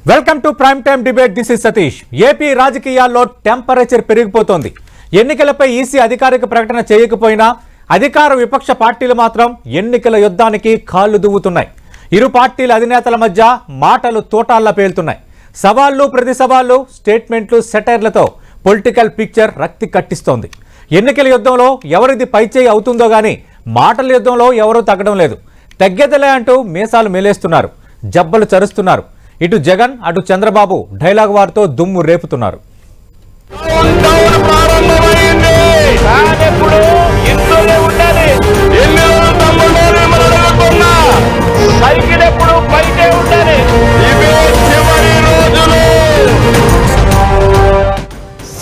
Welcome to prime time debate. This is Satish. AP రాజకీయాల్లో temperature పెరిగిపోతోంది. ఎన్నికలపై ఈసీ అధికారిక ప్రకటన చేయకపోయినా అధికార విపక్ష పార్టీలు మాత్రం ఎన్నికల యుద్ధానికి కాళ్లు దువ్వుతున్నాయి. ఇరు పార్టీల అధినేతల మధ్య మాటలు తోటాల్లా పేలుతున్నాయి. సవాళ్లు ప్రతి సవాళ్లు, స్టేట్మెంట్లు, సెటైర్లతో పొలిటికల్ పిక్చర్ రక్తి కట్టిస్తోంది. ఎన్నికల యుద్ధంలో ఎవరిది పైచేయి అవుతుందో గానీ మాటల యుద్ధంలో ఎవరూ తగ్గడం లేదు. తగ్గేదలే అంటూ మీసాలు మేలేస్తున్నారు, జబ్బలు చరుస్తున్నారు. ఇటు జగన్ అటు చంద్రబాబు డైలాగ్ వారితో దుమ్ము రేపుతున్నారు.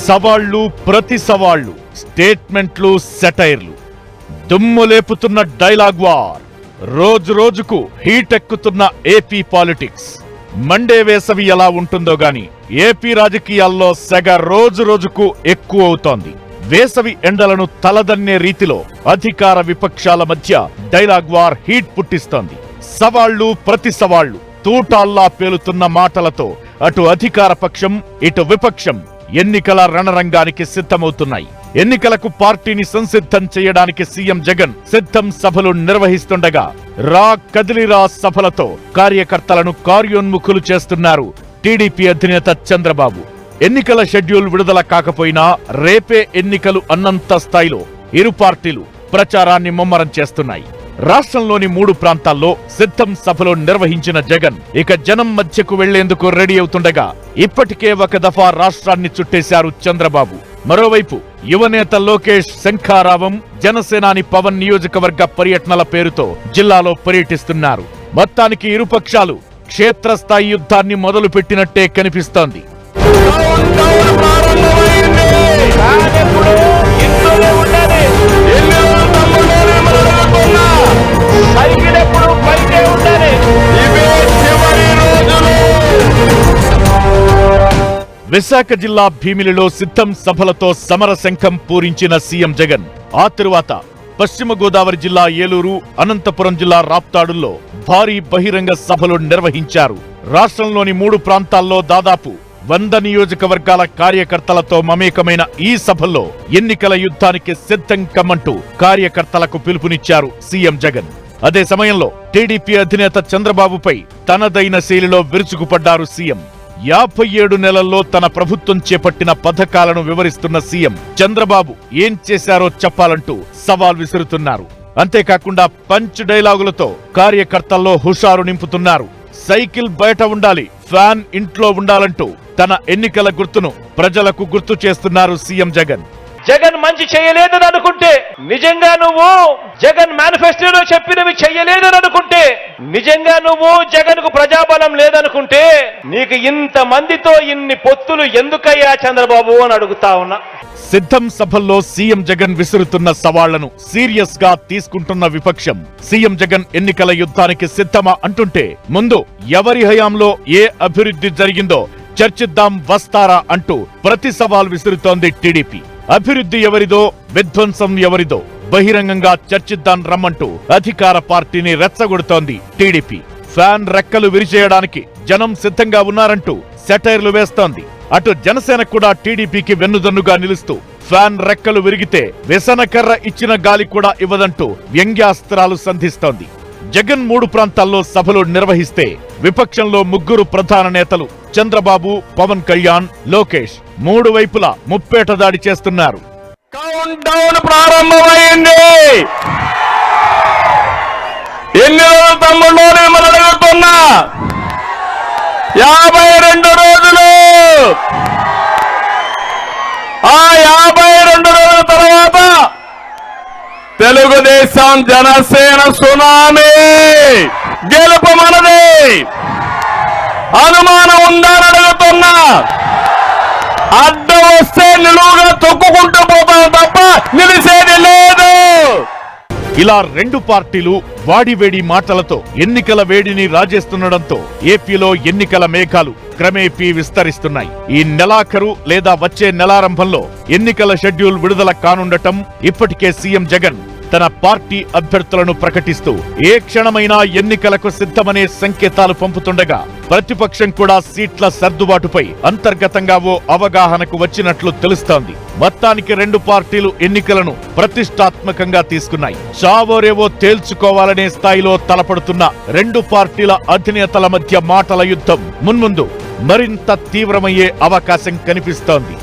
సవాళ్లు ప్రతి సవాళ్లు, స్టేట్మెంట్లు, సెటైర్లు, దుమ్ము లేపుతున్న డైలాగ్ వార్. రోజు రోజుకు హీట్ ఎక్కుతున్న ఏపీ పాలిటిక్స్. మండే వేసవి ఎలా ఉంటుందో గాని ఏపీ రాజకీయాల్లో సెగ రోజు రోజుకు ఎక్కువ అవుతోంది. వేసవి ఎండలను తలదన్నే రీతిలో అధికార విపక్షాల మధ్య డైలాగ్ వార్ హీట్ పుట్టిస్తోంది. సవాళ్లు ప్రతి సవాళ్లు, తూటాల్లా పేలుతున్న మాటలతో అటు అధికార పక్షం ఇటు విపక్షం ఎన్నికల రణరంగానికి సిద్ధమవుతున్నాయి. ఎన్నికలకు పార్టీని సంసిద్ధం చేయడానికి సీఎం జగన్ సిద్ధం సభలు నిర్వహిస్తుండగా రా కదిలిరా సభలతో కార్యకర్తలను కార్యోన్ముఖులు చేస్తున్నారు టీడీపీ అధినేత చంద్రబాబు. ఎన్నికల షెడ్యూల్ విడుదల కాకపోయినా రేపే ఎన్నికలు అన్నంత స్థాయిలో ఇరు పార్టీలు ప్రచారాన్ని ముమ్మరం చేస్తున్నాయి. రాష్ట్రంలోని 3 ప్రాంతాల్లో సిద్ధం సభలు నిర్వహించిన జగన్ ఇక జనం మధ్యకు వెళ్లేందుకు రెడీ అవుతుండగా ఇప్పటికే ఒక దఫా రాష్ట్రాన్ని చుట్టేశారు చంద్రబాబు. మరోవైపు యువనేత లోకేష్ శంఖారావం, జనసేనాని పవన్ నియోజకవర్గ పర్యటనల పేరుతో జిల్లాలో పర్యటిస్తున్నారు. మొత్తానికి ఇరుపక్షాలు క్షేత్రస్థాయి యుద్ధాన్ని మొదలుపెట్టినట్టే కనిపిస్తోంది. విశాఖ జిల్లా భీమిలిలో సిద్ధం సభలతో సమరశంఖం పూరించిన సీఎం జగన్ ఆ తరువాత పశ్చిమ గోదావరి జిల్లా ఏలూరు, అనంతపురం జిల్లా రాప్తాడుల్లో భారీ బహిరంగ సభలు నిర్వహించారు. రాష్ట్రంలోని 3 ప్రాంతాల్లో దాదాపు 100 నియోజకవర్గాల కార్యకర్తలతో మమేకమైన ఈ సభల్లో ఎన్నికల యుద్ధానికి సిద్ధం కమ్మంటూ కార్యకర్తలకు పిలుపునిచ్చారు సీఎం జగన్. అదే సమయంలో టీడీపీ అధినేత చంద్రబాబుపై తనదైన శైలిలో విరుచుకుపడ్డారు సీఎం. 57 నెలల్లో తన ప్రభుత్వం చేపట్టిన పథకాలను వివరిస్తున్న సీఎం చంద్రబాబు ఏం చేశారో చెప్పాలంటూ సవాల్ విసురుతున్నారు. అంతేకాకుండా పంచ్ డైలాగులతో కార్యకర్తల్లో హుషారు నింపుతున్నారు. సైకిల్ బయట ఉండాలి, ఫ్యాన్ ఇంట్లో ఉండాలంటూ తన ఎన్నికల గుర్తును ప్రజలకు గుర్తు చేస్తున్నారు సీఎం జగన్. జగన్ మంచి చేయలేదని అనుకుంటే, నిజంగా నువ్వు జగన్ మేనిఫెస్టోలో చెప్పినవి చెయ్యలేదని అనుకుంటే, నిజంగా నువ్వు జగన్ కు ప్రజాబలం లేదనుకుంటే నీకు ఇంత మందితో ఇన్ని పొత్తులు ఎందుకయ్యా చంద్రబాబు అని అడుగుతా ఉన్నా. సిద్ధం సభల్లో సీఎం జగన్ విసురుతున్న సవాళ్లను సీరియస్ గా తీసుకుంటున్న విపక్షం సీఎం జగన్ ఎన్నికల యుద్ధానికి సిద్ధమా అంటుంటే ముందు ఎవరి హయాంలో ఏ అభివృద్ధి జరిగిందో చర్చిద్దాం వస్తారా అంటూ ప్రతి సవాల్ విసురుతోంది టీడీపీ. అభివృద్ధి ఎవరిదో, విధ్వంసం ఎవరిదో బహిరంగంగా చర్చిద్దాం రమ్మంటూ అధికార పార్టీని రెచ్చగొడుతోంది టీడీపీ. ఫ్యాన్ రెక్కలు విరిచేయడానికి జనం సిద్ధంగా ఉన్నారంటూ సెటైర్లు వేస్తోంది. అటు జనసేన కూడా టీడీపీకి వెన్నుదన్నుగా నిలుస్తూ ఫ్యాన్ రెక్కలు విరిగితే వ్యసనకర్ర ఇచ్చిన గాలి కూడా ఇవ్వదంటూ వ్యంగ్యాస్త్రాలు సంధిస్తోంది. జగన్ 3 ప్రాంతాల్లో సభలు నిర్వహిస్తే విపక్షంలో 3 ప్రధాన నేతలు చంద్రబాబు, పవన్ కళ్యాణ్, లోకేష్ 3 వైపులా ముప్పేట దాడి చేస్తున్నారు. కౌంట్ డౌన్ ప్రారంభమైంది. ఎన్ని రోజులు తమ్ముళ్ళు మిమ్మల్ని అడుగుతున్నా? 52 రోజులు. ఆ 52 రోజుల తర్వాత తెలుగుదేశం జనసేన సునామీ గెలుపు మనది. అనుమానం ఉందని అడుగుతున్నా. అడ్డం వస్తే నిలువుగా తొక్కుకుంటూ పోతాం తప్ప నిలిసేది లేదు. ఇలా 2 పార్టీలు వాడివేడి మాటలతో ఎన్నికల వేడిని రాజేస్తుండటంతో ఏపీలో ఎన్నికల మేఘాలు క్రమేపీ విస్తరిస్తున్నాయి. ఈ నెలాఖరు లేదా వచ్చే నెలారంభంలో ఎన్నికల షెడ్యూల్ విడుదల కానుండటం ఇప్పటికే సీఎం జగన్ తన పార్టీ అభ్యర్థులను ప్రకటిస్తూ ఏ క్షణమైనా ఎన్నికలకు సిద్ధమనే సంకేతాలు పంపుతుండగా ప్రతిపక్షం కూడా సీట్ల సర్దుబాటుపై అంతర్గతంగా ఓ అవగాహనకు వచ్చినట్లు తెలుస్తోంది. మొత్తానికి రెండు పార్టీలు ఎన్నికలను ప్రతిష్టాత్మకంగా తీసుకున్నాయి. చావోరేవో తేల్చుకోవాలనే స్థాయిలో తలపడుతున్న రెండు పార్టీల అధినేతల మధ్య మాటల యుద్ధం మున్ముందు మరింత తీవ్రమయ్యే అవకాశం కనిపిస్తోంది.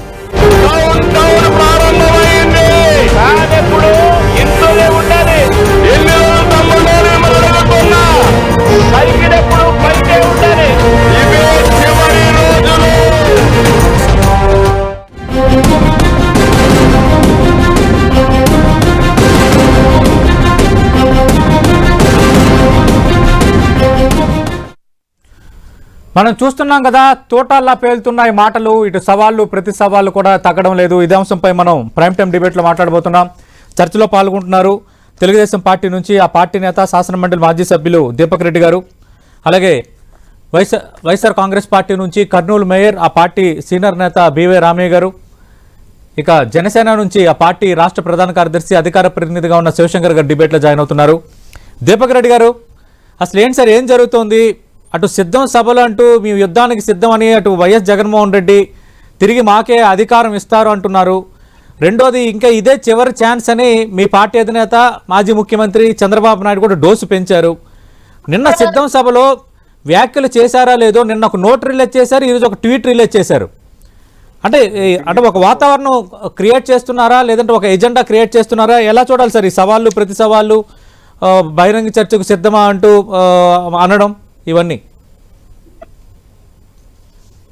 కాదెప్పుడు ఇంట్లోనే ఉండాలి, సైకిడెప్పుడు బయటే ఉండాలి. ఇవే చివరి రోజులు. మనం చూస్తున్నాం కదా, తోటాల్లా పేలుతున్నాయి మాటలు. ఇటు సవాళ్లు ప్రతి సవాళ్లు కూడా తగ్గడం లేదు. ఇదే అంశంపై మనం ప్రైమ్ టైం డిబేట్లో మాట్లాడబోతున్నాం. చర్చలో పాల్గొంటున్నారు తెలుగుదేశం పార్టీ నుంచి ఆ పార్టీ నేత శాసనమండలి మాజీ సభ్యులు దీపక్ రెడ్డి గారు, అలాగే వైఎస్ఆర్ కాంగ్రెస్ పార్టీ నుంచి కర్నూలు మేయర్ ఆ పార్టీ సీనియర్ నేత బివై రామయ్య గారు, ఇక జనసేన నుంచి ఆ పార్టీ రాష్ట్ర ప్రధాన కార్యదర్శి అధికార ప్రతినిధిగా ఉన్న శివశంకర్ గారు డిబేట్లో జాయిన్ అవుతున్నారు. దీపక్ రెడ్డి గారు, అసలు ఏంటి సార్, ఏం జరుగుతోంది? అటు సిద్ధం సభలు అంటూ మీ యుద్ధానికి సిద్ధమని అటు వైఎస్ జగన్మోహన్ రెడ్డి తిరిగి మాకే అధికారం ఇస్తారు అంటున్నారు. రెండోది, ఇంకా ఇదే చివరి ఛాన్స్ అని మీ పార్టీ అధినేత మాజీ ముఖ్యమంత్రి చంద్రబాబు నాయుడు కూడా డోసు పెంచారు. నిన్న సిద్ధం సభలో వ్యాఖ్యలు చేశారా లేదో, నిన్న ఒక నోట్ రిలీజ్ చేశారు, ఈరోజు ఒక ట్వీట్ రిలీజ్ చేశారు. అంటే ఒక వాతావరణం క్రియేట్ చేస్తున్నారా, లేదంటే ఒక ఎజెండా క్రియేట్ చేస్తున్నారా? ఎలా చూడాలి సార్ ఈ సవాళ్ళు ప్రతి సవాళ్ళు, బహిరంగ చర్చకు సిద్ధమా అంటూ అనడం ఇవన్నీ?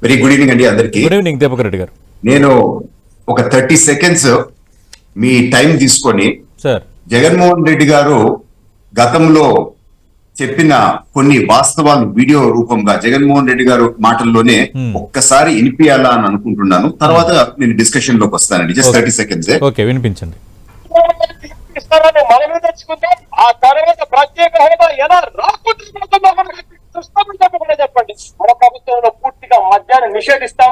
వెరీ గుడ్ ఈవినింగ్ అండి అందరికి. గుడ్ ఈవినింగ్ దీపక్ రెడ్డి గారు. నేను ఒక 30 సెకండ్స్ మీ టైం తీసుకొని, సార్, జగన్మోహన్ రెడ్డి గారు గతంలో చెప్పిన కొన్ని వాస్తవాలు వీడియో రూపంగా జగన్మోహన్ రెడ్డి గారు మాటల్లోనే ఒక్కసారి వినిపించాలా అని అనుకుంటున్నాను. తర్వాత నేను డిస్కషన్ లోకి వస్తానండి. Just 30 seconds. ఓకే, వినిపించండి. మనమే తెచ్చుకుంటే ఆ తర్వాత ప్రత్యేక హోదా ఎలా రాకుండా చెప్పండి. మన ప్రభుత్వంలో పూర్తిగా మద్యాన్ని నిషేధిస్తాం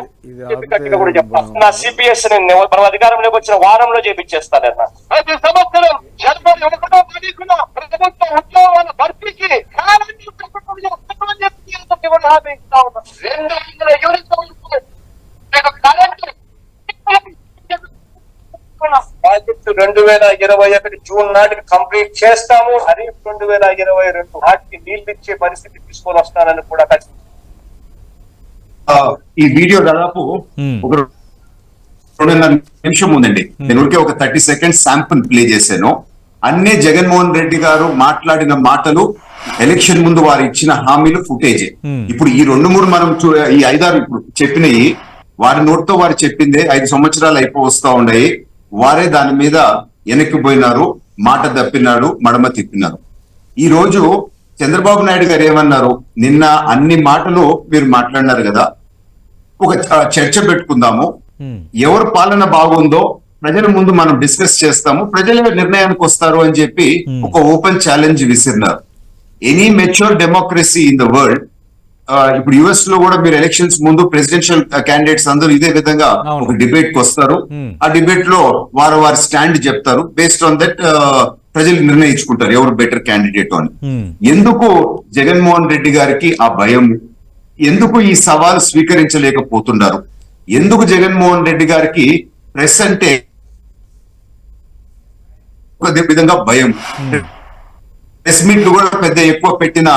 చెప్పి గట్టిగా కూడా చెప్తాం. నా సిపిఎస్ మనం అధికారంలోకి వచ్చిన వారంలో చేపించేస్తానన్నా. ప్రతి సంవత్సరం జనవరి 1వ తారీఖున ప్రభుత్వ ఉద్యోగాల భర్తీకి 200 యూనిట్లు ప్రాజెక్టు 2021 జూన్ నాటికి కంప్లీట్ చేస్తాము. అది 2022 నాటికి నీళ్లు ఇచ్చే పరిస్థితి తీసుకొని వస్తానని కూడా ఈ వీడియో దాదాపు ఒక 2.5 నిమిషం ఉందండి. నేను ఊరికే ఒక 30 సెకండ్స్ శాంపుల్ ప్లే చేశాను. అన్నే జగన్మోహన్ రెడ్డి గారు మాట్లాడిన మాటలు, ఎలక్షన్ ముందు వారు ఇచ్చిన హామీలు ఫుటేజే. ఇప్పుడు ఈ 2-3 మనం ఈ 5-6 ఇప్పుడు చెప్పినవి వారి నోటితో వారు చెప్పిందే 5 సంవత్సరాలు వస్తా ఉన్నాయి. వారే దాని మీద వెనక్కిపోయినారు, మాట తప్పినాడు, మడమ తిప్పినారు. ఈ రోజు చంద్రబాబు నాయుడు గారు ఏమన్నారు? నిన్న అన్ని మాటలు మీరు మాట్లాడినారు కదా, ఒక చర్చ పెట్టుకుందాము, ఎవరు పాలన బాగుందో ప్రజల ముందు మనం డిస్కస్ చేస్తాము, ప్రజల నిర్ణయానికి వస్తారు అని చెప్పి ఒక ఓపెన్ ఛాలెంజ్ విసిరినారు. Any mature democracy in the world, ఇప్పుడు యుఎస్ లో కూడా మీరు ఎలక్షన్స్ ముందు ప్రెసిడెన్షియల్ క్యాండిడేట్స్ అందరూ ఇదే విధంగా ఒక డిబేట్ కి వస్తారు. ఆ డిబేట్ లో వారి స్టాండ్ చెప్తారు. బేస్డ్ ఆన్ దట్ ప్రజలు నిర్ణయించుకుంటారు ఎవరు బెటర్ క్యాండిడేట్ అని. ఎందుకు జగన్మోహన్ రెడ్డి గారికి ఆ భయం? ఎందుకు ఈ సవాలు స్వీకరించలేకపోతున్నారు? ఎందుకు జగన్మోహన్ రెడ్డి గారికి ప్రెస్ అంటే ఒక విధంగా భయం? ప్రెస్ మీట్లు కూడా పెద్ద ఎక్కువ పెట్టిన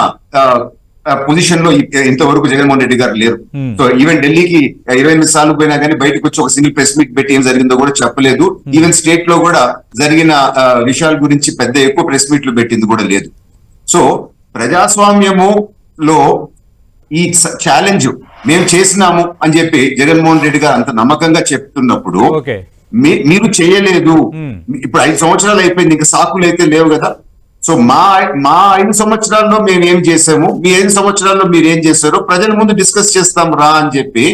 పొజిషన్ లో ఇంతవరకు జగన్మోహన్ రెడ్డి గారు లేరు. సో ఈవెన్ ఢిల్లీకి 28 సార్లు పోయినా కానీ బయటకు వచ్చి ఒక సింగిల్ ప్రెస్ మీట్ పెట్టి ఏం జరిగిందో కూడా చెప్పలేదు. ఈవెన్ స్టేట్ లో కూడా జరిగిన విషయాల గురించి పెద్ద ఎక్కువ ప్రెస్ మీట్లు పెట్టింది కూడా లేదు. సో ప్రజాస్వామ్యములో ఈ ఛాలెంజ్ మేము చేసినాము అని చెప్పి జగన్మోహన్ రెడ్డి గారు అంత నమ్మకంగా చెప్తున్నప్పుడు మీరు చేయలేదు. ఇప్పుడు 5 సంవత్సరాలు అయిపోయింది, ఇంకా సాకులు అయితే లేవు కదా. సో మా 5 సంవత్సరాల్లో మేము ఏం చేసాము, మీ 5 సంవత్సరాల్లో మీరు ఏం చేశారో ప్రజల ముందు డిస్కస్ చేస్తాం రా అని చెప్పి.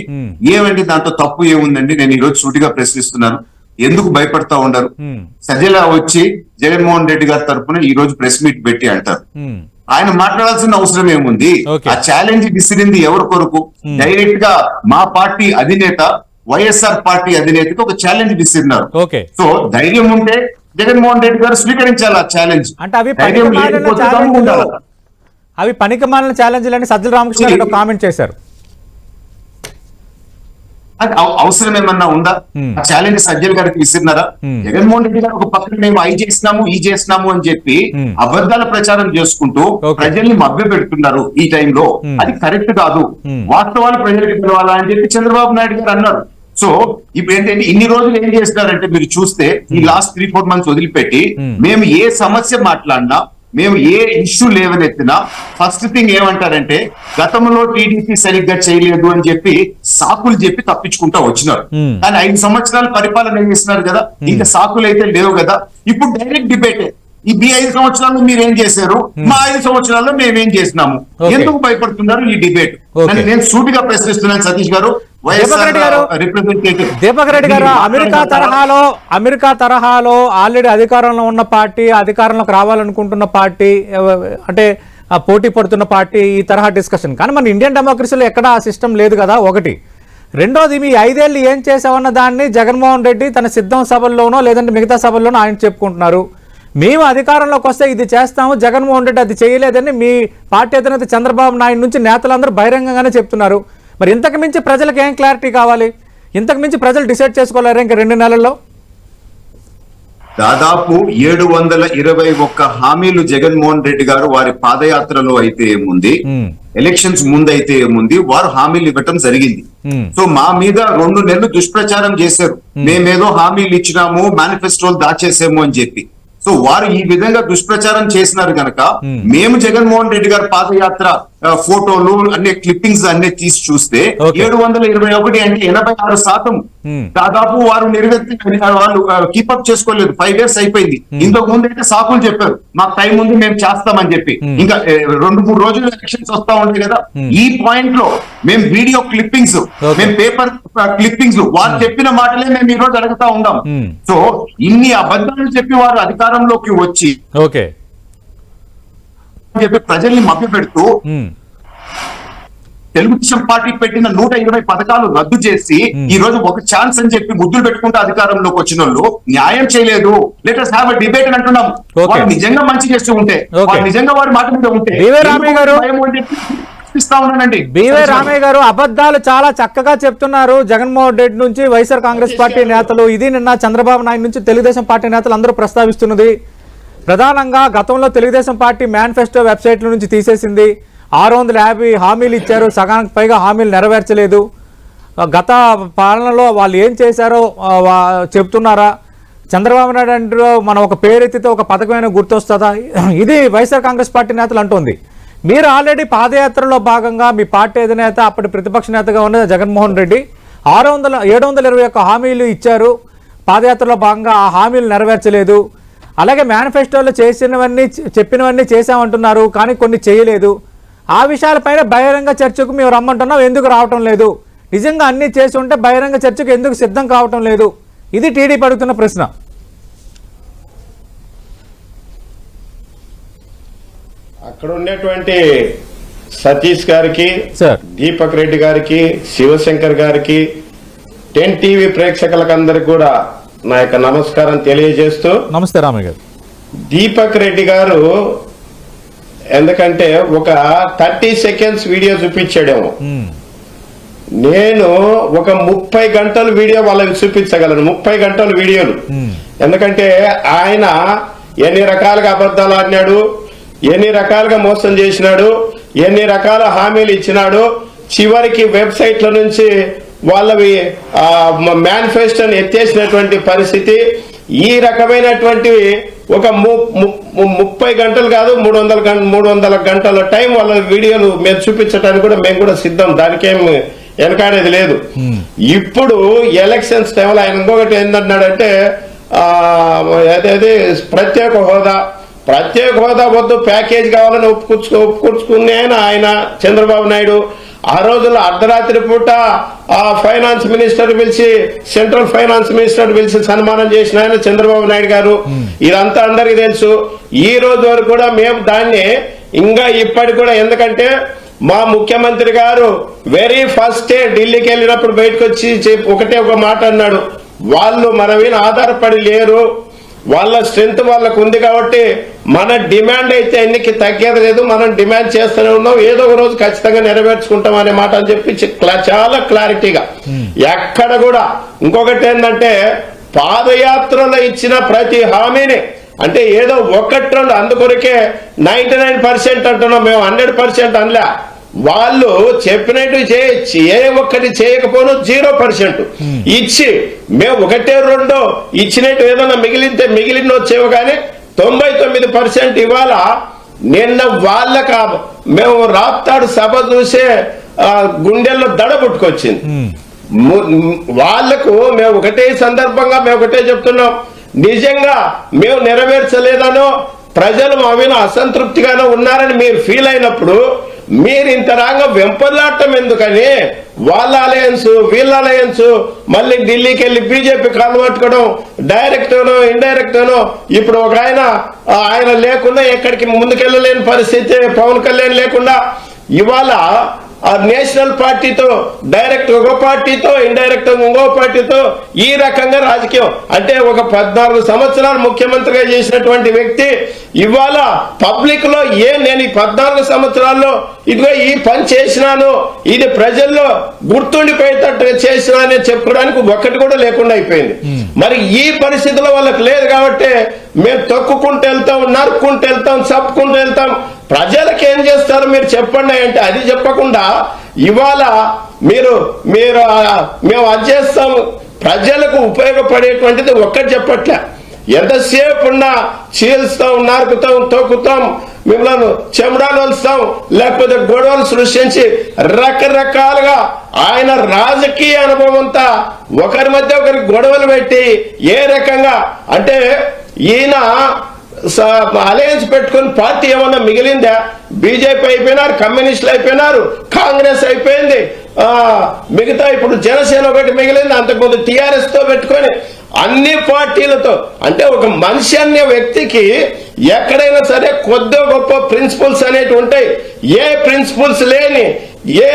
ఏమండి దాంతో తప్పు ఏముందండి? నేను ఈ రోజు సూటిగా ప్రశ్నిస్తున్నాను. ఎందుకు భయపడతా ఉండరు? సజ్జల వచ్చి జగన్మోహన్ రెడ్డి గారి తరఫున ఈ రోజు ప్రెస్ మీట్ పెట్టి అంటారు. ఆయన మాట్లాడాల్సిన అవసరం ఏముంది? ఆ ఛాలెంజ్ విసిరింది ఎవరి కొరకు? డైరెక్ట్ గా మా పార్టీ అధినేత వైఎస్ఆర్ పార్టీ అధినేతకి ఒక ఛాలెంజ్ విసిరినారు. సో ధైర్యం ఉంటే జగన్మోహన్ రెడ్డి గారు స్వీకరించాలి ఆ ఛాలెంజ్. అంటే అవి పనికిమాలిన ఛాలెంజ్లని సజ్జల రామకృష్ణ గారు కామెంట్ చేశారు. అది అవసరం ఏమన్నా ఉందా? ఆ ఛాలెంజ్ సజ్జల్ గారికి విసిరినారా? జగన్మోహన్ రెడ్డి గారు ఒక పక్కన మేము అవి చేసినాము ఈ చేసినాము అని చెప్పి అబద్ధాల ప్రచారం చేసుకుంటూ ప్రజల్ని మభ్య పెడుతున్నారు ఈ టైంలో. అది కరెక్ట్ కాదు. వాస్తవాలు ప్రజలకు తెలవాలా అని చెప్పి చంద్రబాబు నాయుడు గారు అన్నారు. సో ఇప్పుడు ఏంటంటే ఇన్ని రోజులు ఏం చేస్తున్నారంటే మీరు చూస్తే ఈ లాస్ట్ 3-4 months వదిలిపెట్టి మేము ఏ సమస్య మాట్లాడినా, మేము ఏ ఇష్యూ లేవనెత్తినా ఫస్ట్ థింగ్ ఏమంటారంటే గతంలో టీడీపీ సరిగ్గా చేయలేదు అని చెప్పి సాకులు చెప్పి తప్పించుకుంటా వచ్చినారు. కానీ 5 సంవత్సరాల పరిపాలన చేస్తున్నారు కదా, ఇంకా సాకులు అయితే లేవు కదా. ఇప్పుడు డైరెక్ట్ డిబేటే. ఈ 5 సంవత్సరాల్లో మీరేం చేశారు, మా 5 సంవత్సరాల్లో మేమేం చేసినాము, ఎందుకు భయపడుతున్నారు ఈ డిబేట్ అని నేను సూటిగా ప్రశ్నిస్తున్నాను. సతీష్ గారు, దీపక్ రెడ్డి గారు, అమెరికా తరహాలో ఆల్రెడీ అధికారంలో ఉన్న పార్టీ, అధికారంలోకి రావాలనుకుంటున్న పార్టీ, అంటే పోటీ పడుతున్న పార్టీ, ఈ తరహా డిస్కషన్. కానీ మన ఇండియన్ డెమోక్రసీలో ఎక్కడ ఆ సిస్టమ్ లేదు కదా, ఒకటి. రెండోది, మీ 5 ఏళ్ళు ఏం చేసామన్న దాన్ని జగన్మోహన్ రెడ్డి తన సిద్ధం సభల్లోనో లేదంటే మిగతా సభల్లోనో ఆయన చెప్పుకుంటున్నారు. మేము అధికారంలోకి వస్తే ఇది చేస్తాము, జగన్మోహన్ రెడ్డి అది చేయలేదని మీ పార్టీ అధినేత చంద్రబాబు నాయుడు నుంచి నేతలందరూ బహిరంగంగానే చెప్తున్నారు. మరి ఇంతకు మించి ప్రజలకు ఏం క్లారిటీ కావాలి? ఇంతకు మించి ప్రజలు డిసైడ్ చేసుకోలేరు ఇంకా 2 నెలల్లో? దాదాపు 721 హామీలు జగన్మోహన్ రెడ్డి గారు వారి పాదయాత్రలో అయితే ఏముంది, ఎలక్షన్స్ ముందు అయితే ఏముంది, వారు హామీలు ఇవ్వటం జరిగింది. సో మా మీద 2 నెలలు దుష్ప్రచారం చేశారు, మేమేదో హామీలు ఇచ్చినాము, మేనిఫెస్టోలు దాచేసాము అని చెప్పి. సో వారు ఈ విధంగా దుష్ప్రచారం చేసినారు కనుక మేము జగన్మోహన్ రెడ్డి గారి పాదయాత్ర ఫోటోలు అన్ని క్లిప్పింగ్స్ అన్ని తీసి చూస్తే 721 అంటే 86% దాదాపు వారు వాళ్ళు కీపప్ చేసుకోలేదు. 5 years అయిపోయింది. ఇంతకు ముందు అయితే సాకులు చెప్పారు, మాకు టైం ఉంది మేము చేస్తామని చెప్పి. ఇంకా 2-3 రోజులు ఎలక్షన్స్ వస్తా ఉంటాయి కదా, ఈ పాయింట్ లో మేము వీడియో క్లిప్పింగ్స్, మేము పేపర్ క్లిప్పింగ్స్, వారు చెప్పిన మాటలే మేము ఈ రోజు అడుగుతా ఉన్నాం. సో ఇన్ని అబద్ధాలు చెప్పి వారు అధికారంలోకి వచ్చి చెప్పి ప్రజల్ని మభ్య పెడుతూ తెలుగుదేశం పార్టీ పెట్టిన 120 పథకాలు రద్దు చేసి ఈ రోజు ఒక ఛాన్స్ అని చెప్పి ముద్దులు పెట్టుకుంటూ అధికారంలోకి వచ్చిన వాళ్ళు న్యాయం చేయలేదు. Let us have a debate అని అంటున్నాం. వాళ్ళు నిజంగా మంచి చేస్తూ ఉంటే, వాళ్ళు నిజంగా వారి మాట మీద ఉంటే, బివై రామయ్య గారు అబద్ధాలు చాలా చక్కగా చెప్తున్నారు. జగన్మోహన్ రెడ్డి నుంచి వైఎస్ఆర్ కాంగ్రెస్ పార్టీ నేతలు, ఇది నిన్న చంద్రబాబు నాయుడు నుంచి తెలుగుదేశం పార్టీ నేతలు అందరూ ప్రస్తావిస్తున్నది. ప్రధానంగా గతంలో తెలుగుదేశం పార్టీ మేనిఫెస్టో వెబ్సైట్ల నుంచి తీసేసింది. 650 హామీలు ఇచ్చారు, సగానికి పైగా హామీలు నెరవేర్చలేదు. గత పాలనలో వాళ్ళు ఏం చేశారో చెప్తున్నారా? చంద్రబాబు నాయుడు అంటూ మనం ఒక పేరెత్తితే ఒక పథకమైన గుర్తొస్తుందా? ఇది వైఎస్ఆర్ కాంగ్రెస్ పార్టీ నేతలు అంటోంది. మీరు ఆల్రెడీ పాదయాత్రలో భాగంగా మీ పార్టీ అధినేత, అప్పటి ప్రతిపక్ష నేతగా ఉన్న జగన్మోహన్ రెడ్డి 721 హామీలు ఇచ్చారు. పాదయాత్రలో భాగంగా ఆ హామీలు నెరవేర్చలేదు. అలాగే మేనిఫెస్టోలో చెప్పినవన్నీ చేశామంటున్నారు, కానీ కొన్ని చేయలేదు. ఆ విషయాలపైన బహిరంగ చర్చకు మేము రమ్మంటున్నాం, ఎందుకు రావటం లేదు? నిజంగా అన్ని చేసి ఉంటే బహిరంగ చర్చకు ఎందుకు సిద్ధం కావటం లేదు? ఇది టీడీపీ అడుగుతున్న ప్రశ్న. అక్కడ ఉన్నటువంటి సతీష్ గారికి, దీపక్ రెడ్డి గారికి, శివశంకర్ గారికి, 10 టీవీ ప్రేక్షకులకు అందరికి కూడా నా యొక్క నమస్కారం తెలియజేస్తూ. నమస్తే రామయ్య గారు. దీపక్ రెడ్డి గారు ఎందుకంటే ఒక 30 seconds వీడియో చూపించాడేమో, నేను ఒక 30 గంటల వీడియో వాళ్ళకి చూపించగలను. 30 గంటల వీడియోలు. ఎందుకంటే ఆయన ఎన్ని రకాలుగా అబద్ధాలు ఆడినాడు, ఎన్ని రకాలుగా మోసం చేసినాడు, ఎన్ని రకాల హామీలు ఇచ్చినాడు, చివరికి వెబ్సైట్ల నుంచి వాళ్ళవి మేనిఫెస్టోని ఎత్తేసినటువంటి పరిస్థితి. ఈ రకమైనటువంటి ఒక 30 గంటలు కాదు 300 గంటల టైం వాళ్ళ వీడియోలు మేము చూపించడానికి కూడా మేము కూడా సిద్ధం, దానికేం వెనకాడేది లేదు. ఇప్పుడు ఎలక్షన్స్ టైంలో ఆయన ఇంకొకటి ఏంటన్నాడంటే అదేది ప్రత్యేక హోదా వద్దు, ప్యాకేజ్ కావాలని ఒప్పుకొచ్చుకునే ఆయన చంద్రబాబు నాయుడు. ఆ రోజుల్లో అర్ధరాత్రి పూట ఫైనాన్స్ మినిస్టర్ పిలిచి, సెంట్రల్ ఫైనాన్స్ మినిస్టర్ పిలిచి సన్మానం చేసిన ఆయన చంద్రబాబు నాయుడు గారు. ఇదంతా అందరికీ తెలుసు. ఈ రోజు వరకు కూడా మేము దాన్ని ఇంకా ఇప్పటికి కూడా, ఎందుకంటే మా ముఖ్యమంత్రి గారు వెరీ ఫస్ట్ డే ఢిల్లీకి వెళ్ళినప్పుడు బయటకు వచ్చి ఒకటే ఒక మాట అన్నాడు, వాళ్ళు మన మీద ఆధారపడి లేరు, వాళ్ళ స్ట్రెంత్ వాళ్ళకు ఉంది కాబట్టి మన డిమాండ్ అయితే ఎన్నికి తగ్గేది లేదు. మనం డిమాండ్ చేస్తూనే ఉన్నాం, ఏదో ఒక రోజు ఖచ్చితంగా నెరవేర్చుకుంటాం అనే మాట అని చెప్పి చాలా క్లారిటీగా. ఎక్కడ కూడా ఇంకొకటి ఏంటంటే పాదయాత్రలో ఇచ్చిన ప్రతి హామీని అంటే ఏదో 1-2 అందుకొరకే 99% అంటున్నాం మేము, 100% అనలే. వాళ్ళు చెప్పినట్టు చేయొచ్చు, ఏ ఒక్కటి చేయకపోను 0% ఇచ్చి మేము 1-2 ఇచ్చినట్టు ఏదైనా మిగిలిన వచ్చేవి కానీ 99% ఇవాళ. నిన్న వాళ్ళక మేము రాప్తాడు సభ చూసే గుండెల్లో దడ పుట్టుకొచ్చింది. వాళ్లకు మేము ఒకటే సందర్భంగా మేము ఒకటే చెప్తున్నాం, నిజంగా మేము నెరవేర్చలేదనో ప్రజలు అవిన అసంతృప్తిగానో ఉన్నారని మీరు ఫీల్ అయినప్పుడు మీరు ఇంత రాంగ వెంపర్లాడటం ఎందుకని? వాళ్ళ అలయన్స్ వీళ్ళ అలయన్స్ మళ్ళీ ఢిల్లీకి వెళ్ళి బీజేపీ కాలు పట్టుకోవడం, డైరెక్ట్ అనో ఇండైరెక్ట్ అనో. ఇప్పుడు ఒక ఆయన లేకుండా ఎక్కడికి ముందుకెళ్ళలేని పరిస్థితి, పవన్ కళ్యాణ్ లేకుండా ఇవాళ నేషనల్ పార్టీతో డైరెక్ట్ ఒక పార్టీతో ఇండైరెక్ట్ ఇంకో పార్టీతో ఈ రకంగా రాజకీయం అంటే ఒక 14 సంవత్సరాలు ముఖ్యమంత్రిగా చేసినటువంటి వ్యక్తి ఇవాళ పబ్లిక్ లో నేను ఈ 14 సంవత్సరాల్లో ఇదిగో ఈ పని చేసినాను, ఇది ప్రజల్లో గుర్తుండిపోయేటట్టుగా చేసినా అని చెప్పుకోవడానికి ఒక్కటి కూడా లేకుండా అయిపోయింది. మరి ఈ పరిస్థితిలో వాళ్ళకి లేదు కాబట్టి మేము తొక్కుకుంటూ వెళ్తాం, నరుక్కుంటూ వెళ్తాం, చప్పుకుంటూ వెళ్తాం. ప్రజలకు ఏం చేస్తారు మీరు చెప్పండి అంటే అది చెప్పకుండా ఇవాళ మేము అది చేస్తాము, ప్రజలకు ఉపయోగపడేటువంటిది ఒక్కటి చెప్పట్లే. ఎంతసేపు ఉన్నా చీల్స్తాం, నరుకుతాం, తొక్కుతాం, మిమ్మల్ని చెమడాలు వలుస్తాం, లేకపోతే గొడవలు సృష్టించి రకరకాలుగా ఆయన రాజకీయ అనుభవం అంతా ఒకరి మధ్య ఒకరికి గొడవలు పెట్టి ఏ రకంగా అంటే ఈయన అలయన్స్ పెట్టుకుని పార్టీ ఏమన్నా మిగిలిందా? బీజేపీ అయిపోయినారు, కమ్యూనిస్టులు అయిపోయినారు, కాంగ్రెస్ అయిపోయింది, మిగతా ఇప్పుడు జనసేన ఒకటి మిగిలింది, అంతకుముందు టీఆర్ఎస్ తో పెట్టుకొని అన్ని పార్టీలతో. అంటే ఒక మనిషి అనే వ్యక్తికి ఎక్కడైనా సరే కొద్ది గొప్ప ప్రిన్సిపల్స్ అనేవి ఉంటాయి. ఏ ప్రిన్సిపల్స్ లేని ఏ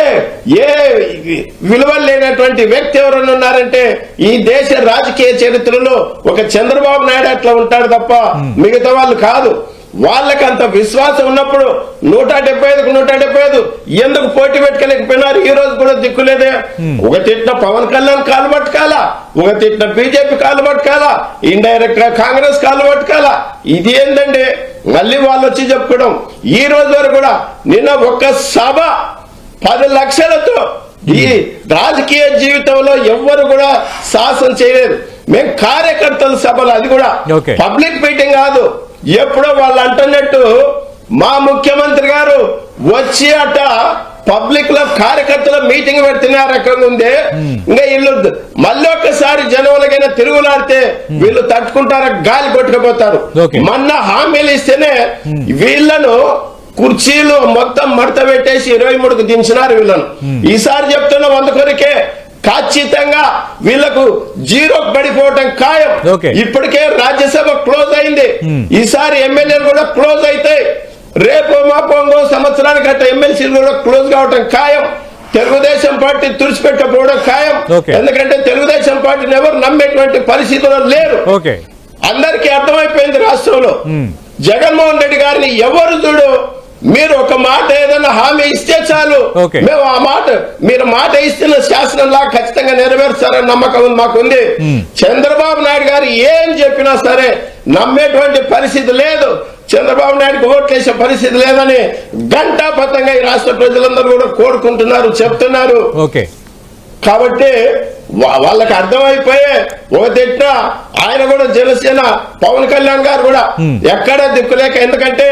విలువలు లేనటువంటి వ్యక్తి ఎవరైనా ఉన్నారంటే ఈ దేశ రాజకీయ చరిత్రలో ఒక చంద్రబాబు నాయుడు అట్లా ఉంటాడు తప్ప మిగతా వాళ్ళు కాదు. వాళ్ళకి అంత విశ్వాసం ఉన్నప్పుడు 175కు 175 ఎందుకు పోటీ పెట్టుకోలేకపోయినారు? ఈ రోజు కూడా దిక్కులేదే. ఒక తిట్టిన పవన్ కళ్యాణ్ కాలు పట్టుకాలా, ఒక తిట్టిన బీజేపీ కాలు పట్టుకాలా, ఇండైరెక్ట్ గా కాంగ్రెస్ కాలు పట్టుకాలా. ఇది ఏందండి? మళ్ళీ వాళ్ళు వచ్చి చెప్పుకోవడం. ఈ రోజు వరకు కూడా నిన్న ఒక్క సభ 10 లక్షలతో ఈ రాజకీయ జీవితంలో ఎవ్వరు కూడా శాసనం చేయలేదు. మేము కార్యకర్తల సభలు, అది కూడా పబ్లిక్ మీటింగ్ కాదు. ఎప్పుడో వాళ్ళు అంటున్నట్టు మా ముఖ్యమంత్రి గారు వచ్చి అట పబ్లిక్ లో కార్యకర్తల మీటింగ్ పెడుతున్న రకంగా ఉంది. ఇంకా వీళ్ళు మళ్ళీ ఒక్కసారి జనవలకైనా తిరుగులాడితే వీళ్ళు తట్టుకుంటారా? గాలి కొట్టుకుపోతారు. మొన్న హామీలు ఇస్తేనే వీళ్ళను కుర్చీలు మొత్తం మడత పెట్టేసి 23కు దించినారు వీళ్ళను. ఈసారి చెప్తున్న 100 కొరికే ఖచ్చితంగా వీళ్లకు 0కు పడిపోవటం ఖాయం. ఇప్పటికే రాజ్యసభ క్లోజ్ అయింది, ఈసారి ఎమ్మెల్యేలు కూడా క్లోజ్ అవుతాయి. రేపు మాపో ఇంకో సంవత్సరానికి అట్లా ఎమ్మెల్సీలు కూడా క్లోజ్ కావటం ఖాయం. తెలుగుదేశం పార్టీ తుడిచిపెట్టకపోవడం ఖాయం. ఎందుకంటే తెలుగుదేశం పార్టీని ఎవరు నమ్మేటువంటి పరిస్థితుల్లో లేరు. అందరికీ అర్థమైపోయింది రాష్ట్రంలో. జగన్మోహన్ రెడ్డి గారిని ఎవరు చూడు, మీరు ఒక మాట ఏదైనా హామీ ఇస్తే చాలు, మేము ఆ మాట మీరు మాట ఇస్తున్న శాసనంలా ఖచ్చితంగా నెరవేరుస్తారని నమ్మకం మాకుంది. చంద్రబాబు నాయుడు గారు ఏం చెప్పినా సరే నమ్మేటువంటి పరిస్థితి లేదు. చంద్రబాబు నాయుడుకి ఓట్లేసే పరిస్థితి లేదని గంటాపతంగా ఈ రాష్ట్ర ప్రజలందరూ కూడా కోరుకుంటున్నారు, చెప్తున్నారు. కాబట్టి వాళ్ళకి అర్థమైపోయే ఒక తిట్ట ఆయన కూడా జనసేన పవన్ కళ్యాణ్ గారు కూడా ఎక్కడ దిక్కులేక. ఎందుకంటే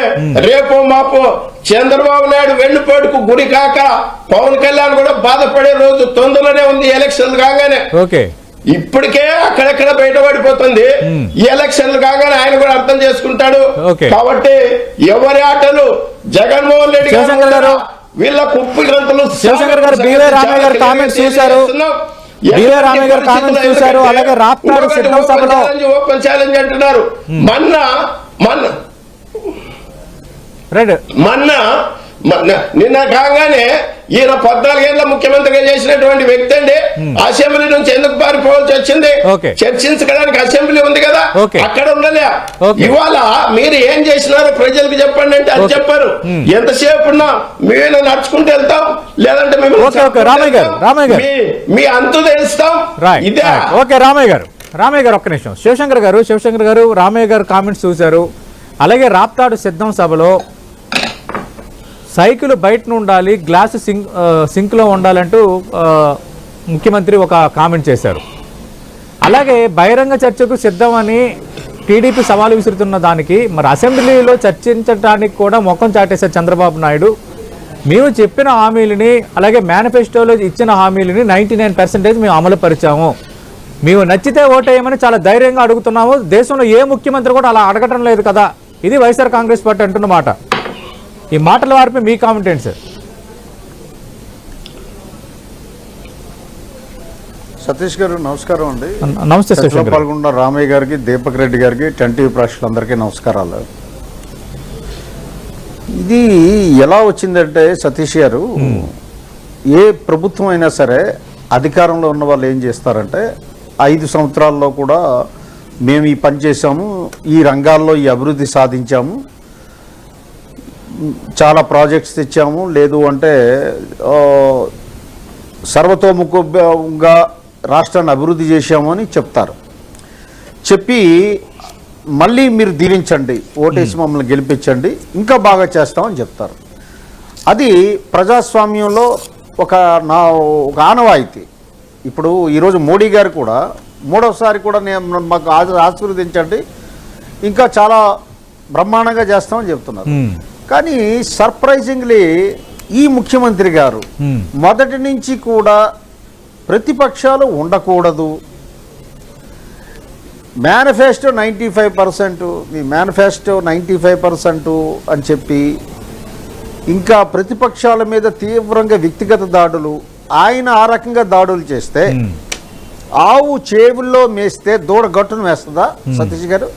రేపో మాపో చంద్రబాబు నాయుడు వెన్నుపోటుకు గురి కాక పవన్ కళ్యాణ్ కూడా బాధపడే రోజు తొందరలోనే ఉంది. ఎలక్షన్లు కాగానే ఇప్పటికే అక్కడెక్కడ బయటపడిపోతుంది. ఈ ఎలక్షన్లు కాగానే ఆయన కూడా అర్థం చేసుకుంటాడు. కాబట్టి ఎవరి ఆటలు జగన్మోహన్ రెడ్డి గారు వీళ్ళ కుప్పి గ్రంథులు శివశంకర్ గారు బీవై రామయ్య గారు కామెంట్స్ చూశారు. బీవై రామయ్య గారు కామెంట్స్ చూశారు. అలాగే రాప్తాడు సిద్ధం సభలో ఓపెన్ ఛాలెంజ్ అంటున్నారు. మొన్న నిన్న కాగానే ఈయన 14 ఏళ్ల ముఖ్యమంత్రిగా చేసినటువంటి వ్యక్తి అండి. అసెంబ్లీ నుంచి ఎందుకు పారిపోవాల్సి వచ్చింది? చర్చించడానికి అసెంబ్లీ ఉంది కదా, అక్కడ ఉండలే. ఇవాళ మీరు ఏం చేసినారో ప్రజలకు చెప్పండి అంటే అది చెప్పారు. ఎంతసేపు ఉన్నా మేము నడుచుకుంటూ వెళ్తాం, లేదంటే మేము మీ అంతు తెలుస్తాం. ఇదే ఓకే రామయ్య గారు ఒక్క నిమిషం. శివశంకర్ గారు రామయ్య గారు కామెంట్స్ చూశారు. అలాగే రాప్తాడు సిద్ధం సభలో సైకిల్ బయట ఉండాలి, గ్లాసు సింక్లో ఉండాలంటూ ముఖ్యమంత్రి ఒక కామెంట్ చేశారు. అలాగే బహిరంగ చర్చకు సిద్ధమని టీడీపీ సవాలు విసురుతున్న దానికి మరి అసెంబ్లీలో చర్చించడానికి కూడా ముఖం చాటేశారు చంద్రబాబు నాయుడు. మేము చెప్పిన హామీలని, అలాగే మేనిఫెస్టోలో ఇచ్చిన హామీలని 99% మేము అమలు పరిచాము, మేము నచ్చితే ఓటేయమని చాలా ధైర్యంగా అడుగుతున్నాము. దేశంలో ఏ ముఖ్యమంత్రి కూడా అలా అడగటం లేదు కదా. ఇది వైఎస్ఆర్ కాంగ్రెస్ పార్టీ అంటున్న మాట. ఈ మాటల వారిపై మీ కామెంట్ ఏంటి సార్? సతీష్ గారు నమస్కారం అండి. నమస్తే సార్. పాల్గొన్న రామయ్య గారికి, దీపక్ రెడ్డి గారికి, 10 ప్రేక్షకులందరికీ నమస్కారాలు. ఇది ఎలా వచ్చిందంటే సతీష్ గారు, ఏ ప్రభుత్వం అయినా సరే అధికారంలో ఉన్న వాళ్ళు ఏం చేస్తారంటే 5 సంవత్సరాల్లో కూడా మేము ఈ పని చేసాము, ఈ రంగాల్లో ఈ అభివృద్ధి సాధించాము, చాలా ప్రాజెక్ట్స్ తెచ్చాము, లేదు అంటే సర్వతోముఖంగా రాష్ట్రాన్ని అభివృద్ధి చేశాము అని చెప్తారు. చెప్పి మళ్ళీ మీరు దీవించండి, ఓటేసి మమ్మల్ని గెలిపించండి, ఇంకా బాగా చేస్తామని చెప్తారు. అది ప్రజాస్వామ్యంలో ఒక ఆనవాయితీ. ఇప్పుడు ఈరోజు మోడీ గారు కూడా 3వసారి కూడా మాకు ఆశీర్వదించండి, ఇంకా చాలా బ్రహ్మాండంగా చేస్తామని చెప్తున్నారు. కానీ సర్ప్రైజింగ్లీ ఈ ముఖ్యమంత్రి గారు మొదటి నుంచి కూడా ప్రతిపక్షాలు ఉండకూడదు, మేనిఫెస్టో 95%, మీ మేనిఫెస్టో 95% అని చెప్పి, ఇంకా ప్రతిపక్షాల మీద తీవ్రంగా వ్యక్తిగత దాడులు, ఆయన ఆ రకంగా దాడులు చేస్తే ఆవు చేవుల్లో మేస్తే దూడ గట్టును వేస్తుందా సతీష్ గారు?